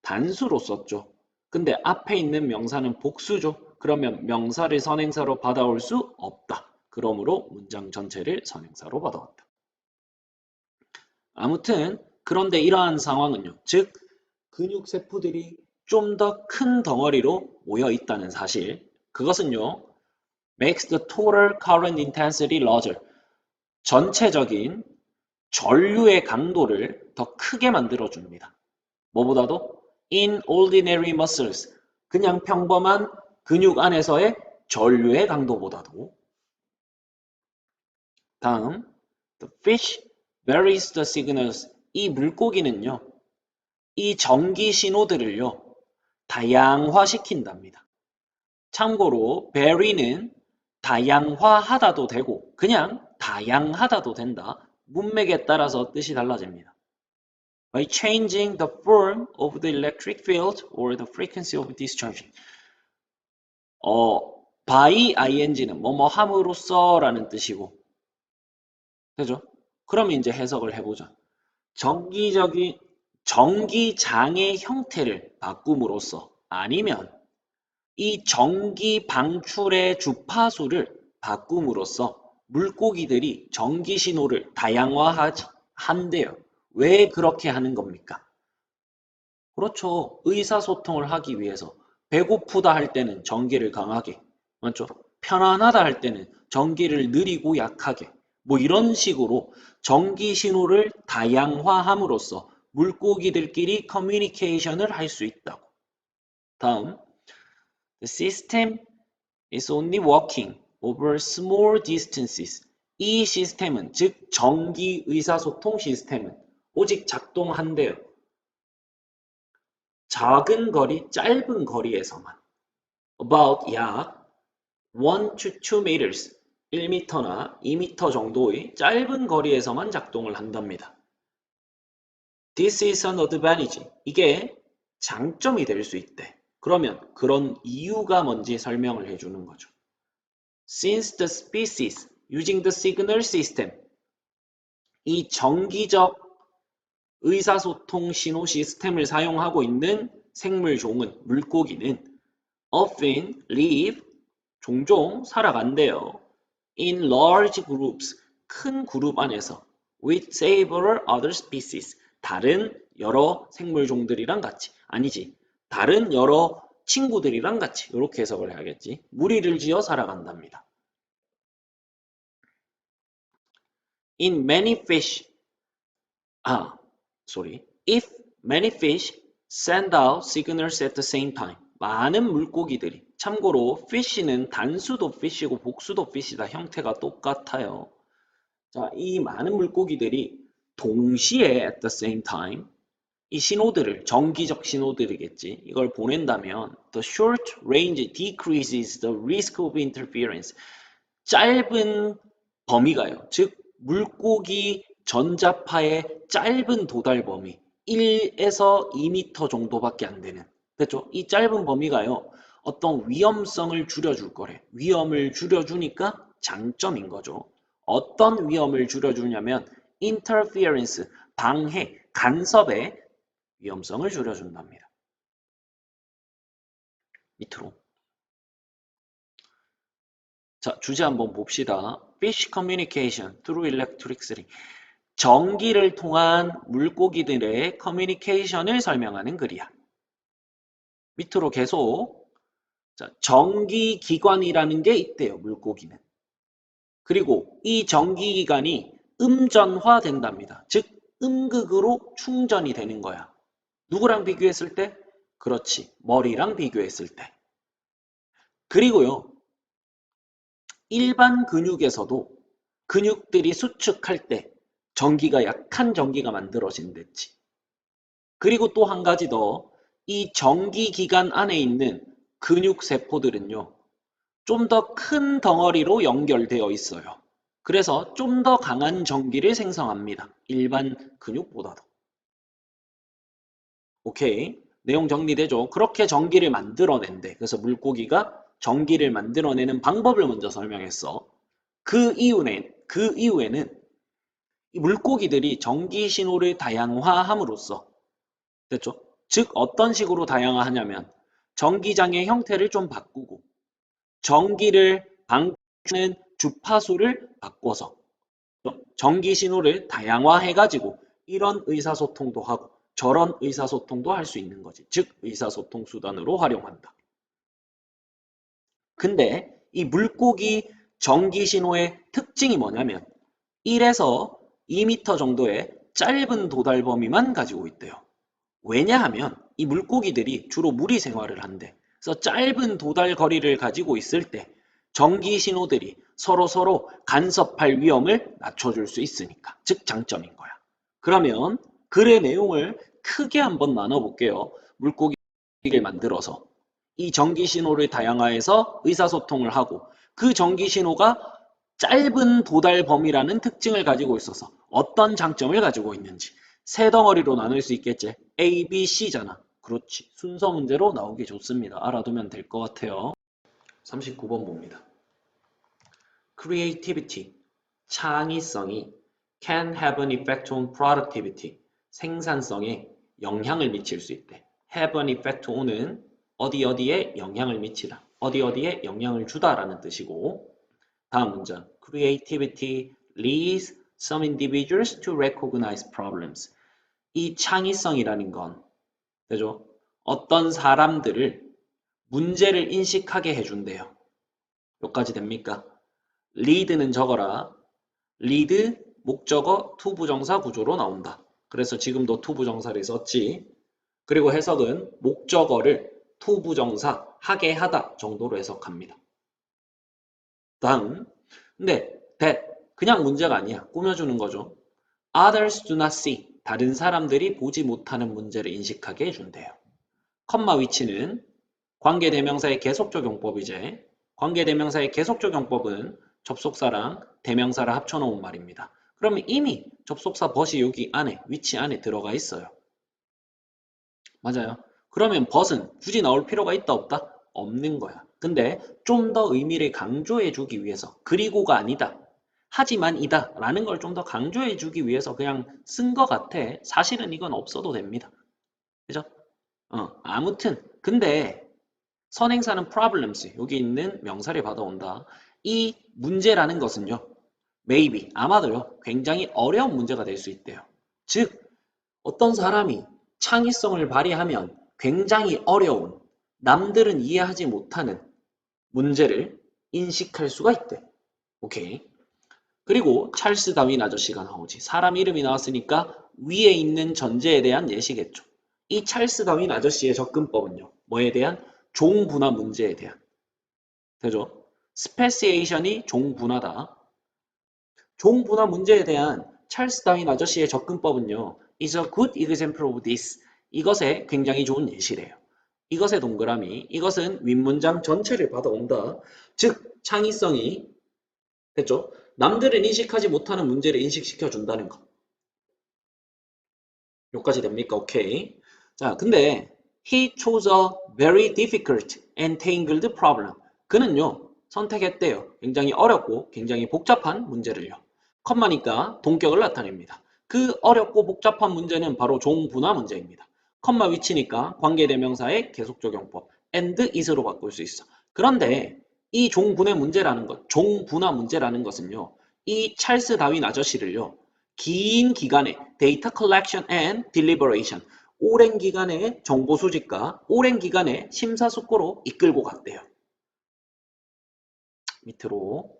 단수로 썼죠. 근데 앞에 있는 명사는 복수죠. 그러면 명사를 선행사로 받아올 수 없다. 그러므로 문장 전체를 선행사로 받아왔다. 아무튼 그런데 이러한 상황은요. 즉 근육세포들이 좀 더 큰 덩어리로 모여 있다는 사실. 그것은요. makes the total current intensity larger. 전체적인 전류의 강도를 더 크게 만들어줍니다. 뭐보다도 in ordinary muscles, 그냥 평범한 근육 안에서의 전류의 강도보다도. 다음, the fish varies the signals. 이 물고기는요, 이 전기 신호들을요, 다양화시킨답니다. 참고로 vary는 다양화하다도 되고 그냥 다양하다도 된다. 문맥에 따라서 뜻이 달라집니다. By changing the form of the electric field or the frequency of discharging. by ing는 뭐뭐 함으로써 라는 뜻이고 되죠? 그럼 이제 해석을 해보자. 전기장의 형태를 바꿈으로써 아니면 이 전기 방출의 주파수를 바꿈으로써 물고기들이 전기 신호를 다양화한대요. 왜 그렇게 하는 겁니까? 그렇죠. 의사소통을 하기 위해서 배고프다 할 때는 전기를 강하게, 맞죠? 편안하다 할 때는 전기를 느리고 약하게, 뭐 이런 식으로 전기 신호를 다양화함으로써 물고기들끼리 커뮤니케이션을 할 수 있다고. 다음, the system is only working over small distances. 이 시스템은, 즉 전기 의사소통 시스템은 오직 작동한대요. 작은 거리, 짧은 거리에서만. About 약 1 to 2 meters, 1m나 2m 정도의 짧은 거리에서만 작동을 한답니다. This is an advantage. 이게 장점이 될 수 있대. 그러면 그런 이유가 뭔지 설명을 해주는 거죠. Since the species using the signal system, 이 정기적 의사소통 신호 시스템을 사용하고 있는 생물종은, 물고기는 often live, 종종 살아간대요. in large groups, 큰 그룹 안에서 with several other species, 다른 여러 생물종들이랑 같이, 아니지, 다른 여러 친구들이랑 같이, 이렇게 해석을 해야겠지. 무리를 지어 살아간답니다. In many fish, if many fish send out signals at the same time. 많은 물고기들이, 참고로 fish는 단수도 fish이고 복수도 fish이다. 형태가 똑같아요. 자, 이 많은 물고기들이 동시에 at the same time 이 신호들을, 정기적 신호들이겠지. 이걸 보낸다면 the short range decreases the risk of interference. 짧은 범위가요. 즉 물고기 전자파의 짧은 도달 범위 1에서 2m 정도밖에 안 되는. 됐죠? 이 짧은 범위가요. 어떤 위험성을 줄여줄 거래. 위험을 줄여주니까 장점인 거죠. 어떤 위험을 줄여주냐면 interference, 방해, 간섭의 위험성을 줄여준답니다. 밑으로. 자, 주제 한번 봅시다. fish communication through electricity. 전기를 통한 물고기들의 커뮤니케이션을 설명하는 글이야. 밑으로 계속 자, 전기기관이라는 게 있대요. 물고기는. 그리고 이 전기기관이 음전화된답니다. 즉 음극으로 충전이 되는 거야. 누구랑 비교했을 때? 그렇지. 머리랑 비교했을 때. 그리고요. 일반 근육에서도 근육들이 수축할 때 전기가 약한 전기가 만들어진댔지. 그리고 또 한 가지 더, 이 전기기관 안에 있는 근육세포들은요, 좀 더 큰 덩어리로 연결되어 있어요. 그래서 좀 더 강한 전기를 생성합니다. 일반 근육보다도. 오케이. 내용 정리되죠? 그렇게 전기를 만들어낸대. 그래서 물고기가 전기를 만들어내는 방법을 먼저 설명했어. 그 이후에는 이 물고기들이 전기 신호를 다양화함으로써 됐죠? 즉 어떤 식으로 다양화하냐면 전기장의 형태를 좀 바꾸고 전기를 방출하는 주파수를 바꿔서 전기 신호를 다양화해가지고 이런 의사소통도 하고 저런 의사소통도 할 수 있는 거지. 즉 의사소통 수단으로 활용한다. 근데 이 물고기 전기 신호의 특징이 뭐냐면 1에서 2m 정도의 짧은 도달 범위만 가지고 있대요. 왜냐하면 이 물고기들이 주로 무리 생활을 한대. 그래서 짧은 도달 거리를 가지고 있을 때 전기 신호들이 서로 간섭할 위험을 낮춰줄 수 있으니까. 즉 장점인 거야. 그러면 글의 내용을 크게 한번 나눠볼게요. 물고기를 만들어서 이 전기 신호를 다양화해서 의사소통을 하고 그 전기 신호가 짧은 도달 범위라는 특징을 가지고 있어서 어떤 장점을 가지고 있는지 세 덩어리로 나눌 수 있겠지. A, B, C잖아. 그렇지. 순서 문제로 나오기 좋습니다. 알아두면 될 것 같아요. 39번 봅니다. Creativity, 창의성이 can have an effect on productivity, 생산성에 영향을 미칠 수 있대. have an effect on은 어디에 영향을 미치다. 어디에 영향을 주다라는 뜻이고 다음 문장. Creativity leads some individuals to recognize problems. 이 창의성이라는 건 되죠? 어떤 사람들을 문제를 인식하게 해준대요. 여기까지 됩니까? lead는 적어라. lead, 목적어, 투부정사 구조로 나온다. 그래서 지금도 투부정사를 썼지. 그리고 해석은 목적어를 투부정사, 하게 하다 정도로 해석합니다. 다음. 근데 that, 그냥 문제가 아니야. 꾸며주는 거죠. Others do not see. 다른 사람들이 보지 못하는 문제를 인식하게 해준대요. 컴마 위치는 관계대명사의 계속적용법이제. 관계대명사의 계속적용법은 접속사랑 대명사를 합쳐놓은 말입니다. 그러면 이미 접속사 벗이 여기 안에, 위치 안에 들어가 있어요. 맞아요. 그러면 벗은 굳이 나올 필요가 있다 없다? 없는 거야. 근데 좀 더 의미를 강조해 주기 위해서 그리고가 아니다. 하지만 이다 라는 걸 좀 더 강조해 주기 위해서 그냥 쓴 것 같아. 사실은 이건 없어도 됩니다. 그죠? 아무튼 근데 선행사는 problems, 여기 있는 명사를 받아온다. 이 문제라는 것은요. maybe, 아마도요. 굉장히 어려운 문제가 될 수 있대요. 즉 어떤 사람이 창의성을 발휘하면 굉장히 어려운, 남들은 이해하지 못하는 문제를 인식할 수가 있대. 오케이. 그리고 찰스 다윈 아저씨가 나오지. 사람 이름이 나왔으니까 위에 있는 전제에 대한 예시겠죠. 이 찰스 다윈 아저씨의 접근법은요. 뭐에 대한? 종분화 문제에 대한. 되죠? 스페시에이션이 종분화다. 종분화 문제에 대한 찰스 다윈 아저씨의 접근법은요. is a good example of this. 이것의 굉장히 좋은 예시래요. 이것의 동그라미, 이것은 윗문장 전체를 받아온다. 즉, 창의성이 됐죠? 남들은 인식하지 못하는 문제를 인식시켜 준다는 거. 여기까지 됩니까? 오케이. 자, 근데 he chose a very difficult and tangled problem. 그는요, 선택했대요. 굉장히 어렵고 굉장히 복잡한 문제를요. 컴마니까 동격을 나타냅니다. 그 어렵고 복잡한 문제는 바로 종분화 문제입니다. 컴마 위치니까 관계대명사의 계속적용법 and is로 바꿀 수 있어. 그런데 이 종분의 문제라는 것, 종분화 문제라는 것은요. 이 찰스 다윈 아저씨를요. 긴 기간의 데이터 컬렉션 앤 딜리버레이션, 오랜 기간의 정보 수집과 오랜 기간의 심사숙고로 이끌고 갔대요. 밑으로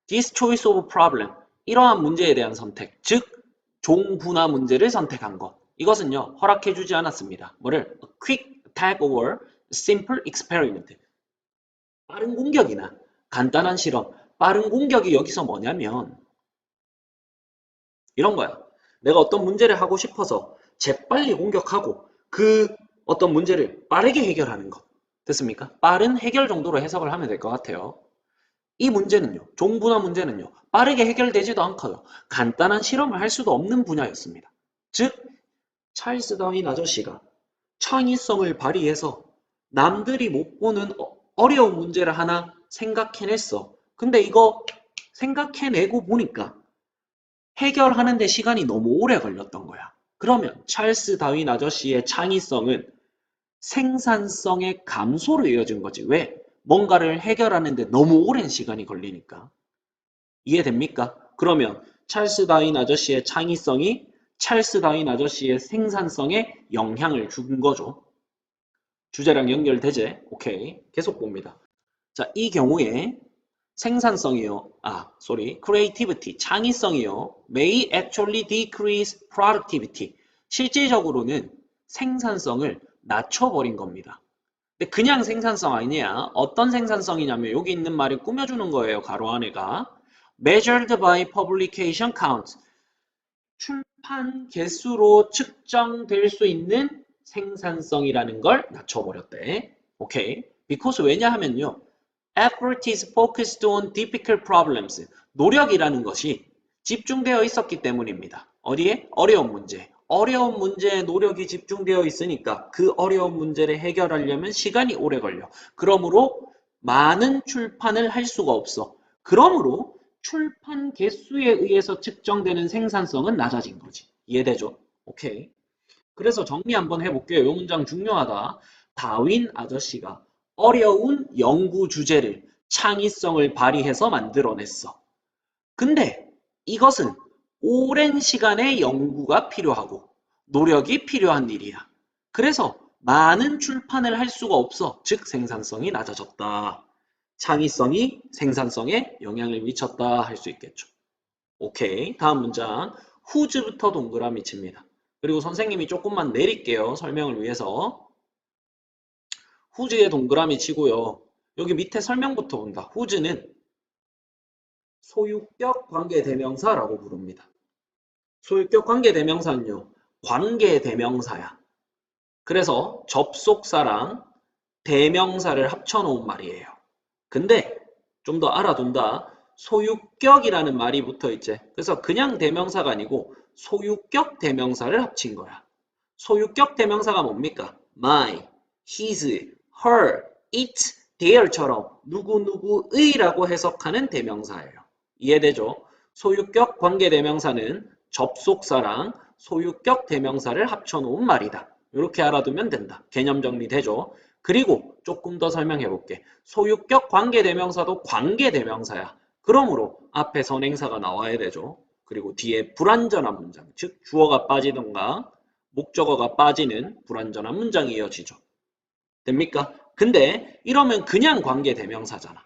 This choice of problem, 이러한 문제에 대한 선택, 즉 종분화 문제를 선택한 것. 이것은요. 허락해주지 않았습니다. 뭐를? A quick attack or simple experiment. 빠른 공격이나 간단한 실험, 빠른 공격이 여기서 뭐냐면 이런 거야. 내가 어떤 문제를 하고 싶어서 재빨리 공격하고 그 어떤 문제를 빠르게 해결하는 것. 됐습니까? 빠른 해결 정도로 해석을 하면 될 것 같아요. 이 문제는요. 종분화 문제는요. 빠르게 해결되지도 않고요. 간단한 실험을 할 수도 없는 분야였습니다. 즉 찰스 다윈 아저씨가 창의성을 발휘해서 남들이 못 보는 어려운 문제를 하나 생각해냈어. 근데 이거 생각해내고 보니까 해결하는데 시간이 너무 오래 걸렸던 거야. 그러면 찰스 다윈 아저씨의 창의성은 생산성의 감소로 이어진 거지. 왜? 뭔가를 해결하는데 너무 오랜 시간이 걸리니까. 이해됩니까? 그러면 찰스 다윈 아저씨의 창의성이 찰스 다윈 아저씨의 생산성에 영향을 준 거죠. 주제랑 연결되지? 오케이. 계속 봅니다. 자, 이 경우에 생산성이요. creativity, 창의성이요. may actually decrease productivity. 실질적으로는 생산성을 낮춰버린 겁니다. 근데 그냥 생산성 아니냐? 어떤 생산성이냐면 여기 있는 말을 꾸며주는 거예요. 가로 안에가. measured by publication count. 출판 개수로 측정될 수 있는 생산성이라는 걸 낮춰버렸대. 오케이. because 왜냐하면요. effort is focused on difficult problems. 노력이라는 것이 집중되어 있었기 때문입니다. 어디에? 어려운 문제. 어려운 문제에 노력이 집중되어 있으니까 그 어려운 문제를 해결하려면 시간이 오래 걸려. 그러므로 많은 출판을 할 수가 없어. 그러므로 출판 개수에 의해서 측정되는 생산성은 낮아진 거지. 이해되죠? 오케이. 그래서 정리 한번 해볼게요. 이 문장 중요하다. 다윈 아저씨가 어려운 연구 주제를 창의성을 발휘해서 만들어냈어. 근데 이것은 오랜 시간의 연구가 필요하고 노력이 필요한 일이야. 그래서 많은 출판을 할 수가 없어. 즉 생산성이 낮아졌다. 창의성이 생산성에 영향을 미쳤다 할 수 있겠죠. 오케이. 다음 문장. whose부터 동그라미 칩니다. 그리고 선생님이 조금만 내릴게요. 설명을 위해서. whose에 동그라미 치고요. 여기 밑에 설명부터 본다. whose는 소유격 관계대명사라고 부릅니다. 소유격 관계대명사는요. 관계대명사야. 그래서 접속사랑 대명사를 합쳐놓은 말이에요. 근데 좀 더 알아둔다. 소유격이라는 말이 붙어있지. 그래서 그냥 대명사가 아니고 소유격 대명사를 합친 거야. 소유격 대명사가 뭡니까? my, his, her, it, their처럼 누구누구의라고 해석하는 대명사예요. 이해되죠? 소유격 관계대명사는 접속사랑 소유격 대명사를 합쳐놓은 말이다. 이렇게 알아두면 된다. 개념 정리되죠? 그리고 조금 더 설명해 볼게. 소유격 관계대명사도 관계대명사야. 그러므로 앞에 선행사가 나와야 되죠. 그리고 뒤에 불완전한 문장, 즉 주어가 빠지던가 목적어가 빠지는 불완전한 문장이 이어지죠. 됩니까? 근데 이러면 그냥 관계대명사잖아.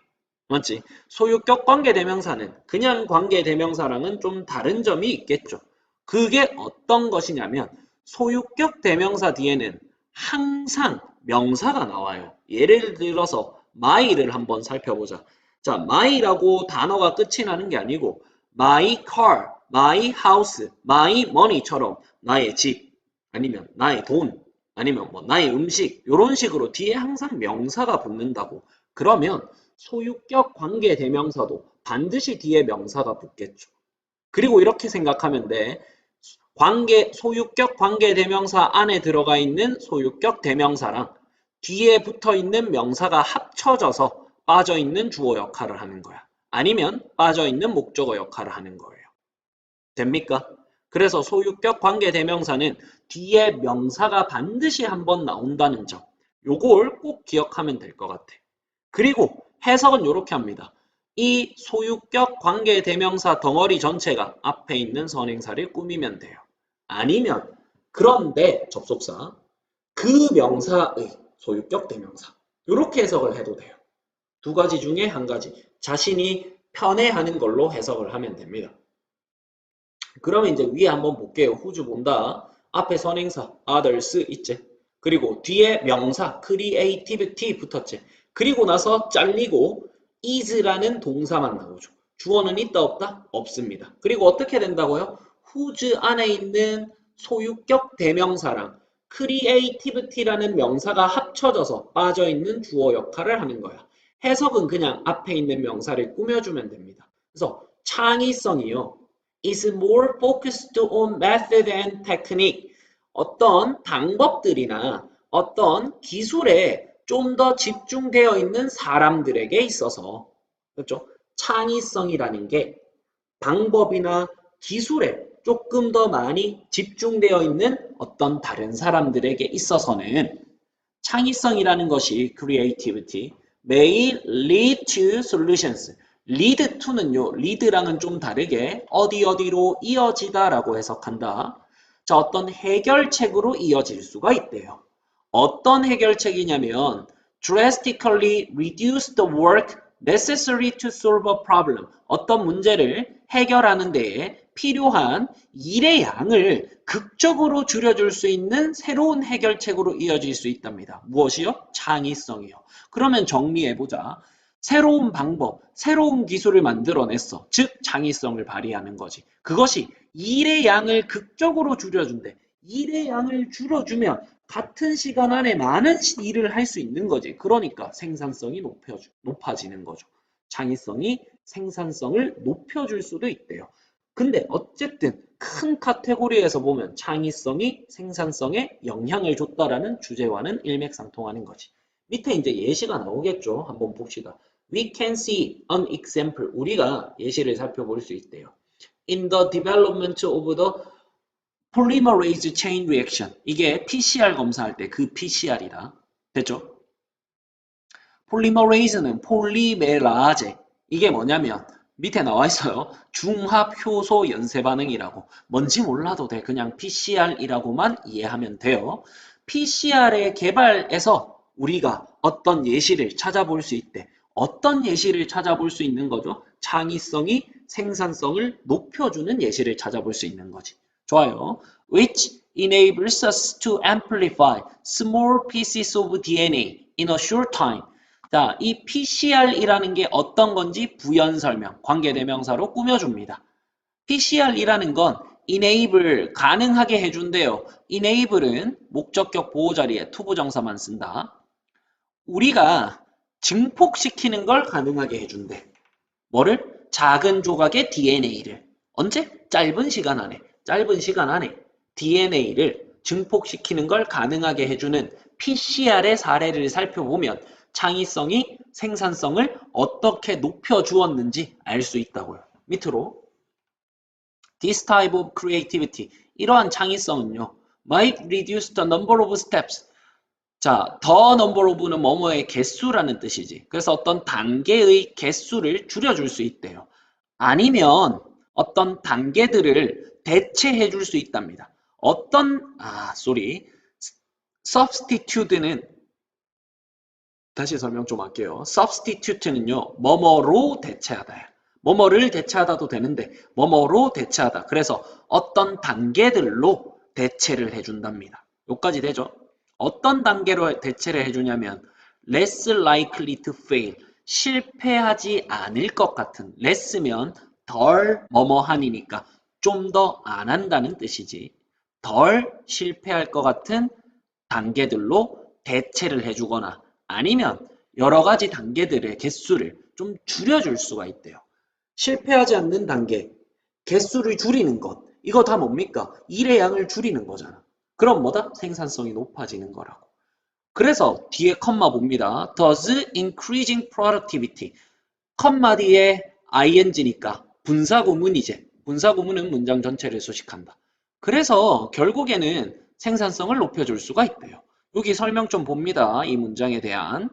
맞지? 소유격 관계대명사는 그냥 관계대명사랑은 좀 다른 점이 있겠죠. 그게 어떤 것이냐면 소유격 대명사 뒤에는 항상 명사가 나와요. 예를 들어서 my를 한번 살펴보자. 자, my라고 단어가 끝이 나는 게 아니고 my car, my house, my money처럼 나의 집 아니면 나의 돈 아니면 뭐 나의 음식 이런 식으로 뒤에 항상 명사가 붙는다고. 그러면 소유격 관계 대명사도 반드시 뒤에 명사가 붙겠죠. 그리고 이렇게 생각하면 돼. 소유격 관계 대명사 안에 들어가 있는 소유격 대명사랑 뒤에 붙어 있는 명사가 합쳐져서 빠져 있는 주어 역할을 하는 거야. 아니면 빠져 있는 목적어 역할을 하는 거예요. 됩니까? 그래서 소유격 관계 대명사는 뒤에 명사가 반드시 한번 나온다는 점. 요걸 꼭 기억하면 될 것 같아. 그리고 해석은 이렇게 합니다. 이 소유격 관계대명사 덩어리 전체가 앞에 있는 선행사를 꾸미면 돼요. 아니면 그런데 접속사 그 명사의 소유격 대명사 이렇게 해석을 해도 돼요. 두 가지 중에 한 가지 자신이 편애하는 걸로 해석을 하면 됩니다. 그러면 이제 위에 한번 볼게요. 후주 본다. 앞에 선행사 others 있지. 그리고 뒤에 명사 creativity 붙었지. 그리고 나서 잘리고 is라는 동사만 나오죠. 주어는 있다 없다? 없습니다. 그리고 어떻게 된다고요? whose 안에 있는 소유격 대명사랑 creativity라는 명사가 합쳐져서 빠져있는 주어 역할을 하는 거야. 해석은 그냥 앞에 있는 명사를 꾸며주면 됩니다. 그래서 창의성이요. is more focused on method and technique. 어떤 방법들이나 어떤 기술에 좀 더 집중되어 있는 사람들에게 있어서, 그렇죠? 창의성이라는 게 방법이나 기술에 조금 더 많이 집중되어 있는 어떤 다른 사람들에게 있어서는 창의성이라는 것이 creativity may lead to solutions. lead to는요, lead랑은 좀 다르게 어디로 이어지다라고 해석한다. 자, 어떤 해결책으로 이어질 수가 있대요. 어떤 해결책이냐면 drastically reduce the work necessary to solve a problem. 어떤 문제를 해결하는 데에 필요한 일의 양을 극적으로 줄여줄 수 있는 새로운 해결책으로 이어질 수 있답니다. 무엇이요? 창의성이요. 그러면 정리해보자. 새로운 방법, 새로운 기술을 만들어냈어. 즉 창의성을 발휘하는 거지. 그것이 일의 양을 극적으로 줄여준대. 일의 양을 줄여주면 같은 시간 안에 많은 일을 할 수 있는 거지. 그러니까 생산성이 높아지는 거죠. 창의성이 생산성을 높여줄 수도 있대요. 근데 어쨌든 큰 카테고리에서 보면 창의성이 생산성에 영향을 줬다라는 주제와는 일맥상통하는 거지. 밑에 이제 예시가 나오겠죠. 한번 봅시다. We can see an example. 우리가 예시를 살펴볼 수 있대요. In the development of the polymerase chain reaction. 이게 PCR 검사할 때 그 PCR이다. 됐죠? 폴리머레이즈는 폴리메라제. 이게 뭐냐면 밑에 나와 있어요. 중합 효소 연쇄 반응이라고. 뭔지 몰라도 돼. 그냥 PCR이라고만 이해하면 돼요. PCR의 개발에서 우리가 어떤 예시를 찾아볼 수 있대. 어떤 예시를 찾아볼 수 있는 거죠? 창의성이 생산성을 높여주는 예시를 찾아볼 수 있는 거지. 좋아요. Which enables us to amplify small pieces of DNA in a short time. 자, 이 PCR이라는 게 어떤 건지 부연 설명, 관계대명사로 꾸며줍니다. PCR이라는 건 enable, 가능하게 해준대요. enable은 목적격 보호자리에 투부정사만 쓴다. 우리가 증폭시키는 걸 가능하게 해준대. 뭐를? 작은 조각의 DNA를. 언제? 짧은 시간 안에 DNA를 증폭시키는 걸 가능하게 해주는 PCR의 사례를 살펴보면 창의성이 생산성을 어떻게 높여주었는지 알 수 있다고요. 밑으로 This type of creativity, 이러한 창의성은요, might reduce the number of steps. 자, the number of는 뭐뭐의 개수라는 뜻이지. 그래서 어떤 단계의 개수를 줄여줄 수 있대요. 아니면 어떤 단계들을 대체해 줄 수 있답니다. substitute는 다시 설명 좀 할게요. substitute는요, 뭐뭐로 대체하다. 뭐뭐를 대체하다도 되는데 뭐뭐로 대체하다. 그래서 어떤 단계들로 대체를 해준답니다. 여기까지 되죠? 어떤 단계로 대체를 해주냐면 less likely to fail. 실패하지 않을 것 같은. less면 덜 뭐뭐하니니까 좀 더 안 한다는 뜻이지. 덜 실패할 것 같은 단계들로 대체를 해주거나 아니면 여러 가지 단계들의 개수를 좀 줄여줄 수가 있대요. 실패하지 않는 단계, 개수를 줄이는 것. 이거 다 뭡니까? 일의 양을 줄이는 거잖아. 그럼 뭐다? 생산성이 높아지는 거라고. 그래서 뒤에 컴마 봅니다. Thus increasing productivity. 컴마 뒤에 ing니까 분사구문이지. 분사구문은 문장 전체를 수식한다. 그래서 결국에는 생산성을 높여줄 수가 있대요. 여기 설명 좀 봅니다. 이 문장에 대한.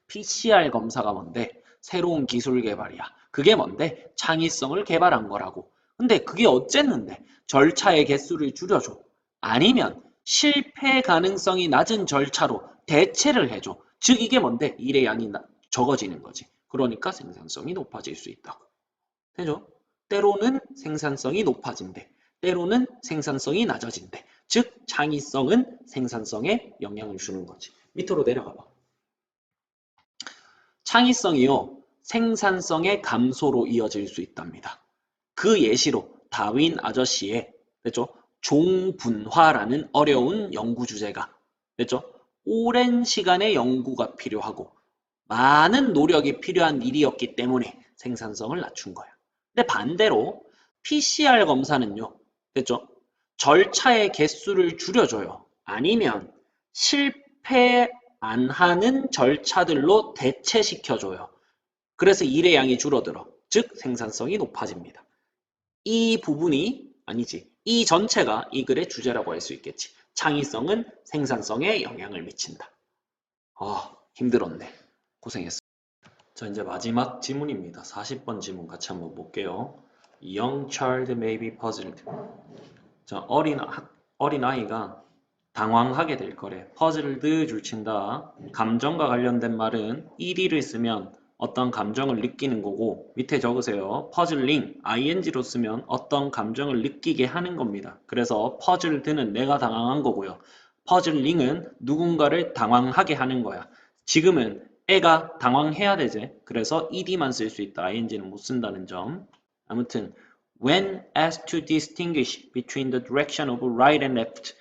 PCR 검사가 뭔데? 새로운 기술 개발이야. 그게 뭔데? 창의성을 개발한 거라고. 근데 그게 어쨌는데? 절차의 개수를 줄여줘. 아니면 실패 가능성이 낮은 절차로 대체를 해줘. 즉 이게 뭔데? 일의 양이 적어지는 거지. 그러니까 생산성이 높아질 수 있다고. 되죠? 때로는 생산성이 높아진대. 때로는 생산성이 낮아진대. 즉 창의성은 생산성에 영향을 주는 거지. 밑으로 내려가 봐. 창의성이요. 생산성의 감소로 이어질 수 있답니다. 그 예시로 다윈 아저씨의 됐죠? 종분화라는 어려운 연구 주제가 됐죠? 오랜 시간의 연구가 필요하고 많은 노력이 필요한 일이었기 때문에 생산성을 낮춘 거야. 근데 반대로 PCR 검사는요. 됐죠? 절차의 개수를 줄여줘요. 아니면 실패 안 하는 절차들로 대체시켜줘요. 그래서 일의 양이 줄어들어. 즉 생산성이 높아집니다. 이 부분이 아니지. 이 전체가 이 글의 주제라고 할 수 있겠지. 창의성은 생산성에 영향을 미친다. 힘들었네. 고생했어.
자, 이제 마지막 지문입니다. 40번 지문 같이 한번 볼게요. Young child may be puzzled. 자, 어린아이가 당황하게 될 거래. puzzled 줄친다. 감정과 관련된 말은 ed를 쓰면 어떤 감정을 느끼는 거고 밑에 적으세요. puzzling, ing로 쓰면 어떤 감정을 느끼게 하는 겁니다. 그래서 puzzled는 내가 당황한 거고요. puzzling은 누군가를 당황하게 하는 거야. 지금은 애가 당황해야 되지. 그래서 ed만 쓸 수 있다. ing는 못 쓴다는 점. 아무튼 when asked to distinguish between the direction of right and left,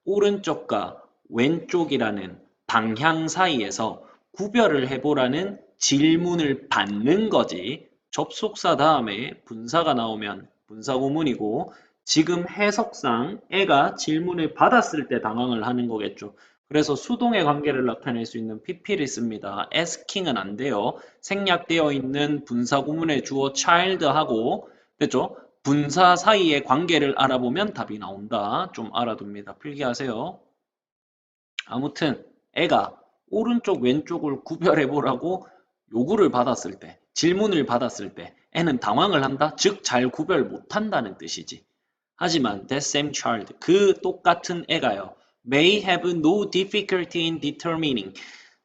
오른쪽과 왼쪽이라는 방향 사이에서 구별을 해보라는 질문을 받는 거지. 접속사 다음에 분사가 나오면 분사구문이고 지금 해석상 애가 질문을 받았을 때 당황을 하는 거겠죠. 그래서 수동의 관계를 나타낼 수 있는 pp를 씁니다. asking은 안 돼요. 생략되어 있는 분사구문의 주어 child하고 됐죠? 분사 사이의 관계를 알아보면 답이 나온다. 좀 알아둡니다. 필기하세요. 아무튼 애가 오른쪽 왼쪽을 구별해 보라고 요구를 받았을 때, 질문을 받았을 때 애는 당황을 한다. 즉 잘 구별 못한다는 뜻이지. 하지만 that same child, 그 똑같은 애가요. may have no difficulty in determining.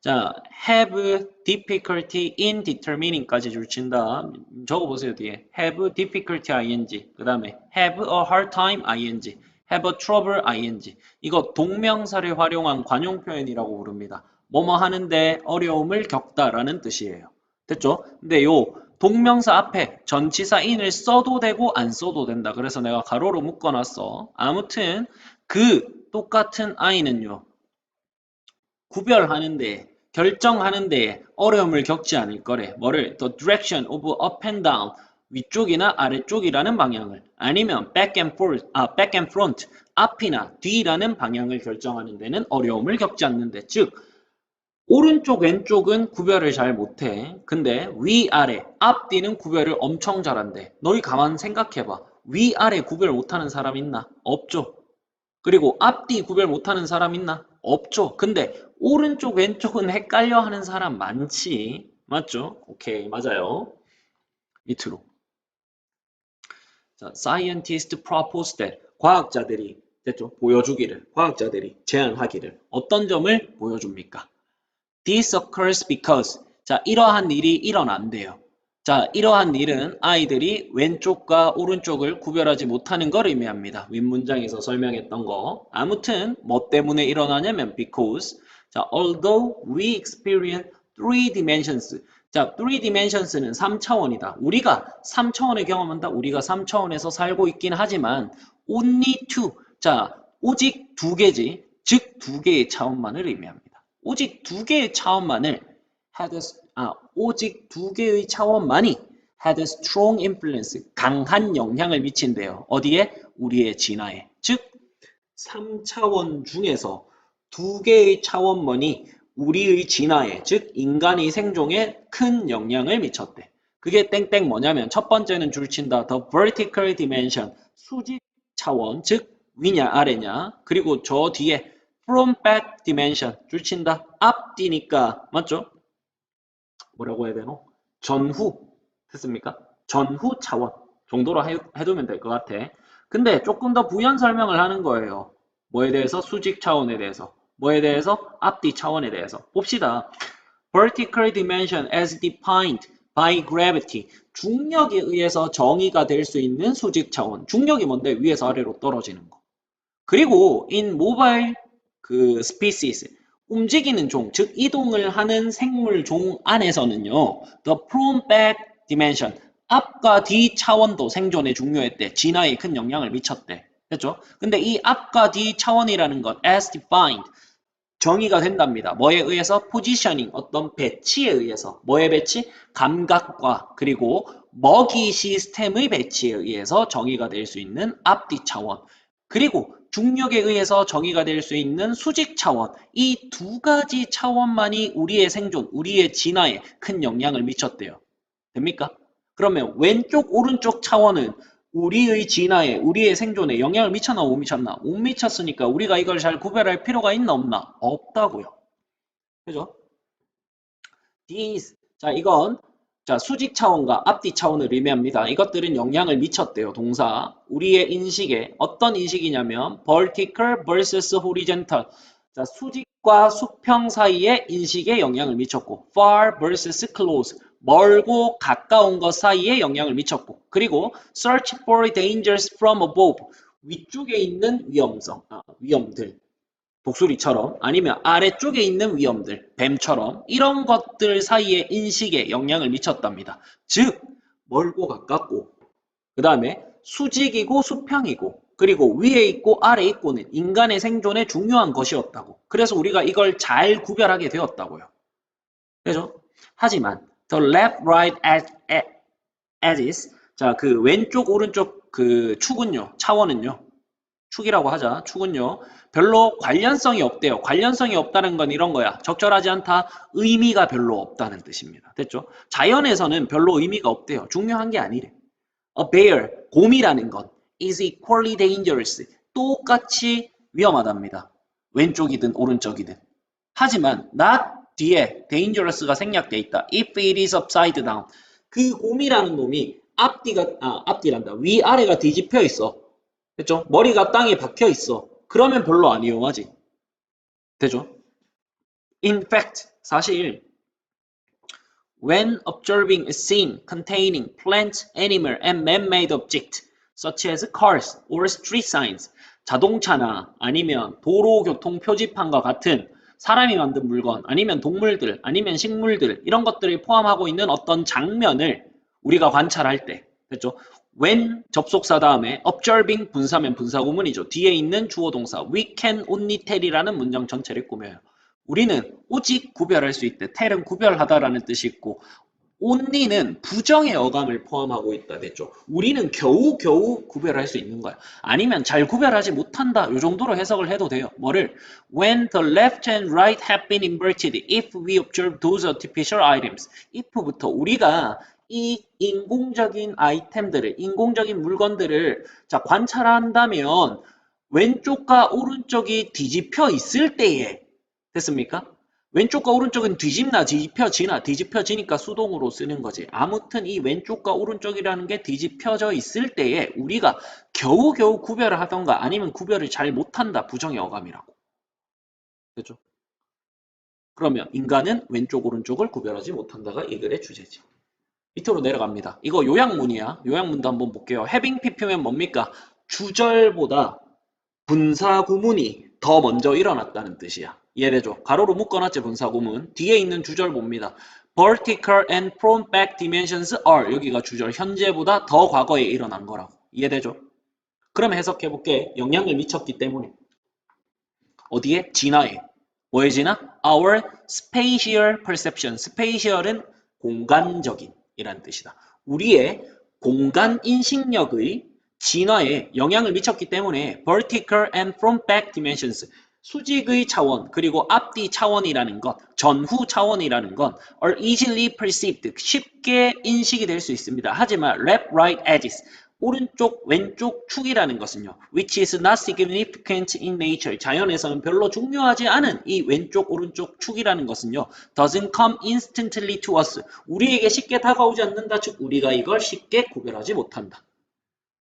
자, have difficulty in determining까지 줄친다. 적어보세요, 뒤에. have difficulty ing. 그 다음에 have a hard time ing. have a trouble ing. 이거 동명사를 활용한 관용 표현이라고 부릅니다. 뭐뭐 하는데 어려움을 겪다라는 뜻이에요. 됐죠? 근데 요 동명사 앞에 전치사 in을 써도 되고 안 써도 된다. 그래서 내가 가로로 묶어놨어. 아무튼 그 똑같은 아이는요. 구별하는데 결정하는데 어려움을 겪지 않을 거래. 뭐를? The direction of up and down. 위쪽이나 아래쪽이라는 방향을 아니면 back and forth, back and front. 앞이나 뒤라는 방향을 결정하는 데는 어려움을 겪지 않는데. 즉 오른쪽 왼쪽은 구별을 잘 못해. 근데 위아래 앞뒤는 구별을 엄청 잘한대. 너희 가만 생각해봐. 위아래 구별 못하는 사람 있나? 없죠. 그리고 앞뒤 구별 못하는 사람 있나? 없죠. 근데 오른쪽 왼쪽은 헷갈려 하는 사람 많지. 맞죠? 오케이, 맞아요. 밑으로. 자, scientists propose that. 과학자들이 됐죠? 보여주기를, 과학자들이 제안하기를 어떤 점을 보여줍니까? This occurs because. 자, 이러한 일이 일어난대요. 자, 이러한 일은 아이들이 왼쪽과 오른쪽을 구별하지 못하는 걸 의미합니다. 윗문장에서 설명했던 거. 아무튼 뭐 때문에 일어나냐면 because. 자, although we experience three dimensions. 자, three dimensions는 3차원이다. 우리가 3차원을 경험한다. 우리가 3차원에서 살고 있긴 하지만 only two. 자, 오직 두 개지. 즉 두 개의 차원만을 의미합니다. 오직 두 개의 차원만을 오직 두 개의 차원만이 had a strong influence, 강한 영향을 미친대요. 어디에? 우리의 진화에. 즉 3차원 중에서 두 개의 차원만이 우리의 진화에, 즉 인간의 생존에 큰 영향을 미쳤대. 그게 땡땡 뭐냐면 첫 번째는 줄친다. The vertical dimension, 수직 차원, 즉 위냐 아래냐. 그리고 저 뒤에 from back dimension, 줄친다. 앞뒤니까 맞죠?
뭐라고 해야 되노? 전후 됐습니까? 전후 차원 정도로 해두면 될 것 같아. 근데 조금 더 부연 설명을 하는 거예요. 뭐에 대해서? 수직 차원에 대해서. 뭐에 대해서? 앞뒤 차원에 대해서. 봅시다. Vertical dimension as defined by gravity. 중력에 의해서 정의가 될 수 있는 수직 차원. 중력이 뭔데? 위에서 아래로 떨어지는 거. 그리고 in mobile species. 움직이는 종, 즉 이동을 하는 생물 종 안에서는요. The front back dimension. 앞과 뒤 차원도 생존에 중요했대. 진화에 큰 영향을 미쳤대. 됐죠? 근데 이 앞과 뒤 차원이라는 것 as defined 정의가 된답니다. 뭐에 의해서? 포지셔닝, 어떤 배치에 의해서. 뭐의 배치? 감각과 그리고 먹이 시스템의 배치에 의해서 정의가 될 수 있는 앞뒤 차원. 그리고 중력에 의해서 정의가 될 수 있는 수직 차원. 이 두 가지 차원만이 우리의 생존, 우리의 진화에 큰 영향을 미쳤대요. 됩니까? 그러면 왼쪽, 오른쪽 차원은 우리의 진화에, 우리의 생존에 영향을 미쳤나 못 미쳤나? 못 미쳤으니까 우리가 이걸 잘 구별할 필요가 있나 없나? 없다고요. 그죠? These, 자 이건 자 수직 차원과 앞뒤 차원을 의미합니다. 이것들은 영향을 미쳤대요. 동사. 우리의 인식에 어떤 인식이냐면 vertical versus horizontal. 자 수직과 수평 사이의 인식에 영향을 미쳤고 far versus close. 멀고 가까운 것 사이에 영향을 미쳤고 그리고 search for dangers from above. 위쪽에 있는 위험들. 독수리처럼 아니면 아래쪽에 있는 위험들, 뱀처럼 이런 것들 사이의 인식에 영향을 미쳤답니다. 즉, 멀고 가깝고 그 다음에 수직이고 수평이고 그리고 위에 있고 아래 있고는 인간의 생존에 중요한 것이었다고. 그래서 우리가 이걸 잘 구별하게 되었다고요. 그죠? 하지만 the left, right edges 자, 그 왼쪽, 오른쪽 그 축은요, 차원은요, 축이라고 하자. 축은요. 별로 관련성이 없대요. 관련성이 없다는 건 이런 거야. 적절하지 않다. 의미가 별로 없다는 뜻입니다. 됐죠? 자연에서는 별로 의미가 없대요. 중요한 게 아니래. A bear, 곰이라는 것 is equally dangerous. 똑같이 위험하답니다. 왼쪽이든 오른쪽이든. 하지만 not 뒤에 dangerous가 생략돼 있다. If it is upside down. 그 곰이라는 놈이 앞뒤란다. 위아래가 뒤집혀 있어. 됐죠? 머리가 땅에 박혀 있어. 그러면 별로 안 위험하지. 되죠? In fact, 사실 when observing a scene containing plant, animal, and man-made object such as cars or street signs 자동차나 아니면 도로교통 표지판과 같은 사람이 만든 물건 아니면 동물들 아니면 식물들 이런 것들을 포함하고 있는 어떤 장면을 우리가 관찰할 때 됐죠? when 접속사 다음에 observing 분사면 분사구문이죠. 뒤에 있는 주어 동사 we can only tell이라는 문장 전체를 꾸며요. 우리는 오직 구별할 수 있대. tell은 구별하다라는 뜻이 있고 only는 부정의 어감을 포함하고 있다. 됐죠. 우리는 겨우겨우 구별할 수 있는 거야. 아니면 잘 구별하지 못한다. 이 정도로 해석을 해도 돼요. 뭐를? When the left and right have been inverted, if we observe those artificial items. if부터 우리가 이 인공적인 아이템들을, 인공적인 물건들을 자 관찰한다면 왼쪽과 오른쪽이 뒤집혀 있을 때에 됐습니까? 왼쪽과 오른쪽은 뒤집혀지니까 수동으로 쓰는 거지. 아무튼 이 왼쪽과 오른쪽이라는 게 뒤집혀져 있을 때에 우리가 겨우겨우 구별을 하던가 아니면 구별을 잘 못한다. 부정의 어감이라고. 그죠? 그러면 인간은 왼쪽 오른쪽을 구별하지 못한다가 이 글의 주제지. 밑으로 내려갑니다. 이거 요약문이야. 요약문도 한번 볼게요. having pp면 뭡니까? 주절보다 분사구문이 더 먼저 일어났다는 뜻이야. 이해되죠? 가로로 묶어놨지 분사구문. 뒤에 있는 주절 봅니다. Vertical and front back dimensions are 여기가 주절 현재보다 더 과거에 일어난 거라고. 이해되죠? 그럼 해석해볼게. 영향을 미쳤기 때문에. 어디에? 진화에. 뭐에 진화? Our spatial perception. spatial은 공간적인 이란 뜻이다. 우리의 공간 인식력의 진화에 영향을 미쳤기 때문에 vertical and front back dimensions 수직의 차원 그리고 앞뒤 차원이라는 것, 전후 차원이라는 것 are easily perceived 쉽게 인식이 될 수 있습니다. 하지만 left, right edges 오른쪽, 왼쪽 축이라는 것은요. which is not significant in nature. 자연에서는 별로 중요하지 않은 이 왼쪽, 오른쪽 축이라는 것은요. doesn't come instantly to us. 우리에게 쉽게 다가오지 않는다. 즉, 우리가 이걸 쉽게 구별하지 못한다.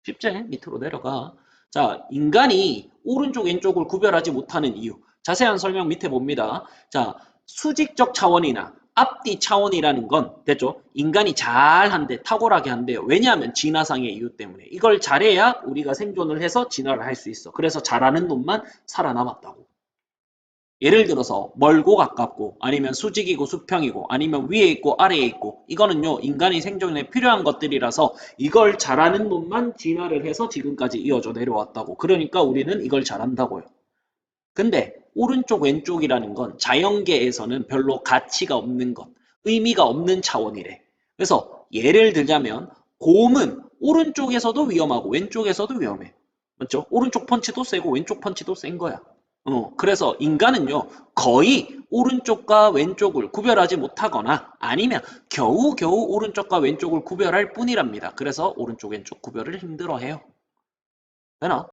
쉽지? 밑으로 내려가. 자, 인간이 오른쪽, 왼쪽을 구별하지 못하는 이유. 자세한 설명 밑에 봅니다. 자, 수직적 차원이나 앞뒤 차원이라는 건 됐죠? 인간이 잘한데 탁월하게 한대요. 왜냐하면 진화상의 이유 때문에. 이걸 잘해야 우리가 생존을 해서 진화를 할 수 있어. 그래서 잘하는 놈만 살아남았다고. 예를 들어서 멀고 가깝고 아니면 수직이고 수평이고 아니면 위에 있고 아래에 있고 이거는요 인간이 생존에 필요한 것들이라서 이걸 잘하는 놈만 진화를 해서 지금까지 이어져 내려왔다고. 그러니까 우리는 이걸 잘한다고요. 근데 오른쪽 왼쪽이라는 건 자연계에서는 별로 가치가 없는 것, 의미가 없는 차원이래. 그래서 예를 들자면 곰은 오른쪽에서도 위험하고 왼쪽에서도 위험해. 맞죠? 오른쪽 펀치도 세고 왼쪽 펀치도 센 거야. 그래서 인간은요, 거의 오른쪽과 왼쪽을 구별하지 못하거나 아니면 겨우겨우 오른쪽과 왼쪽을 구별할 뿐이랍니다. 그래서 오른쪽 왼쪽 구별을 힘들어해요. 되나?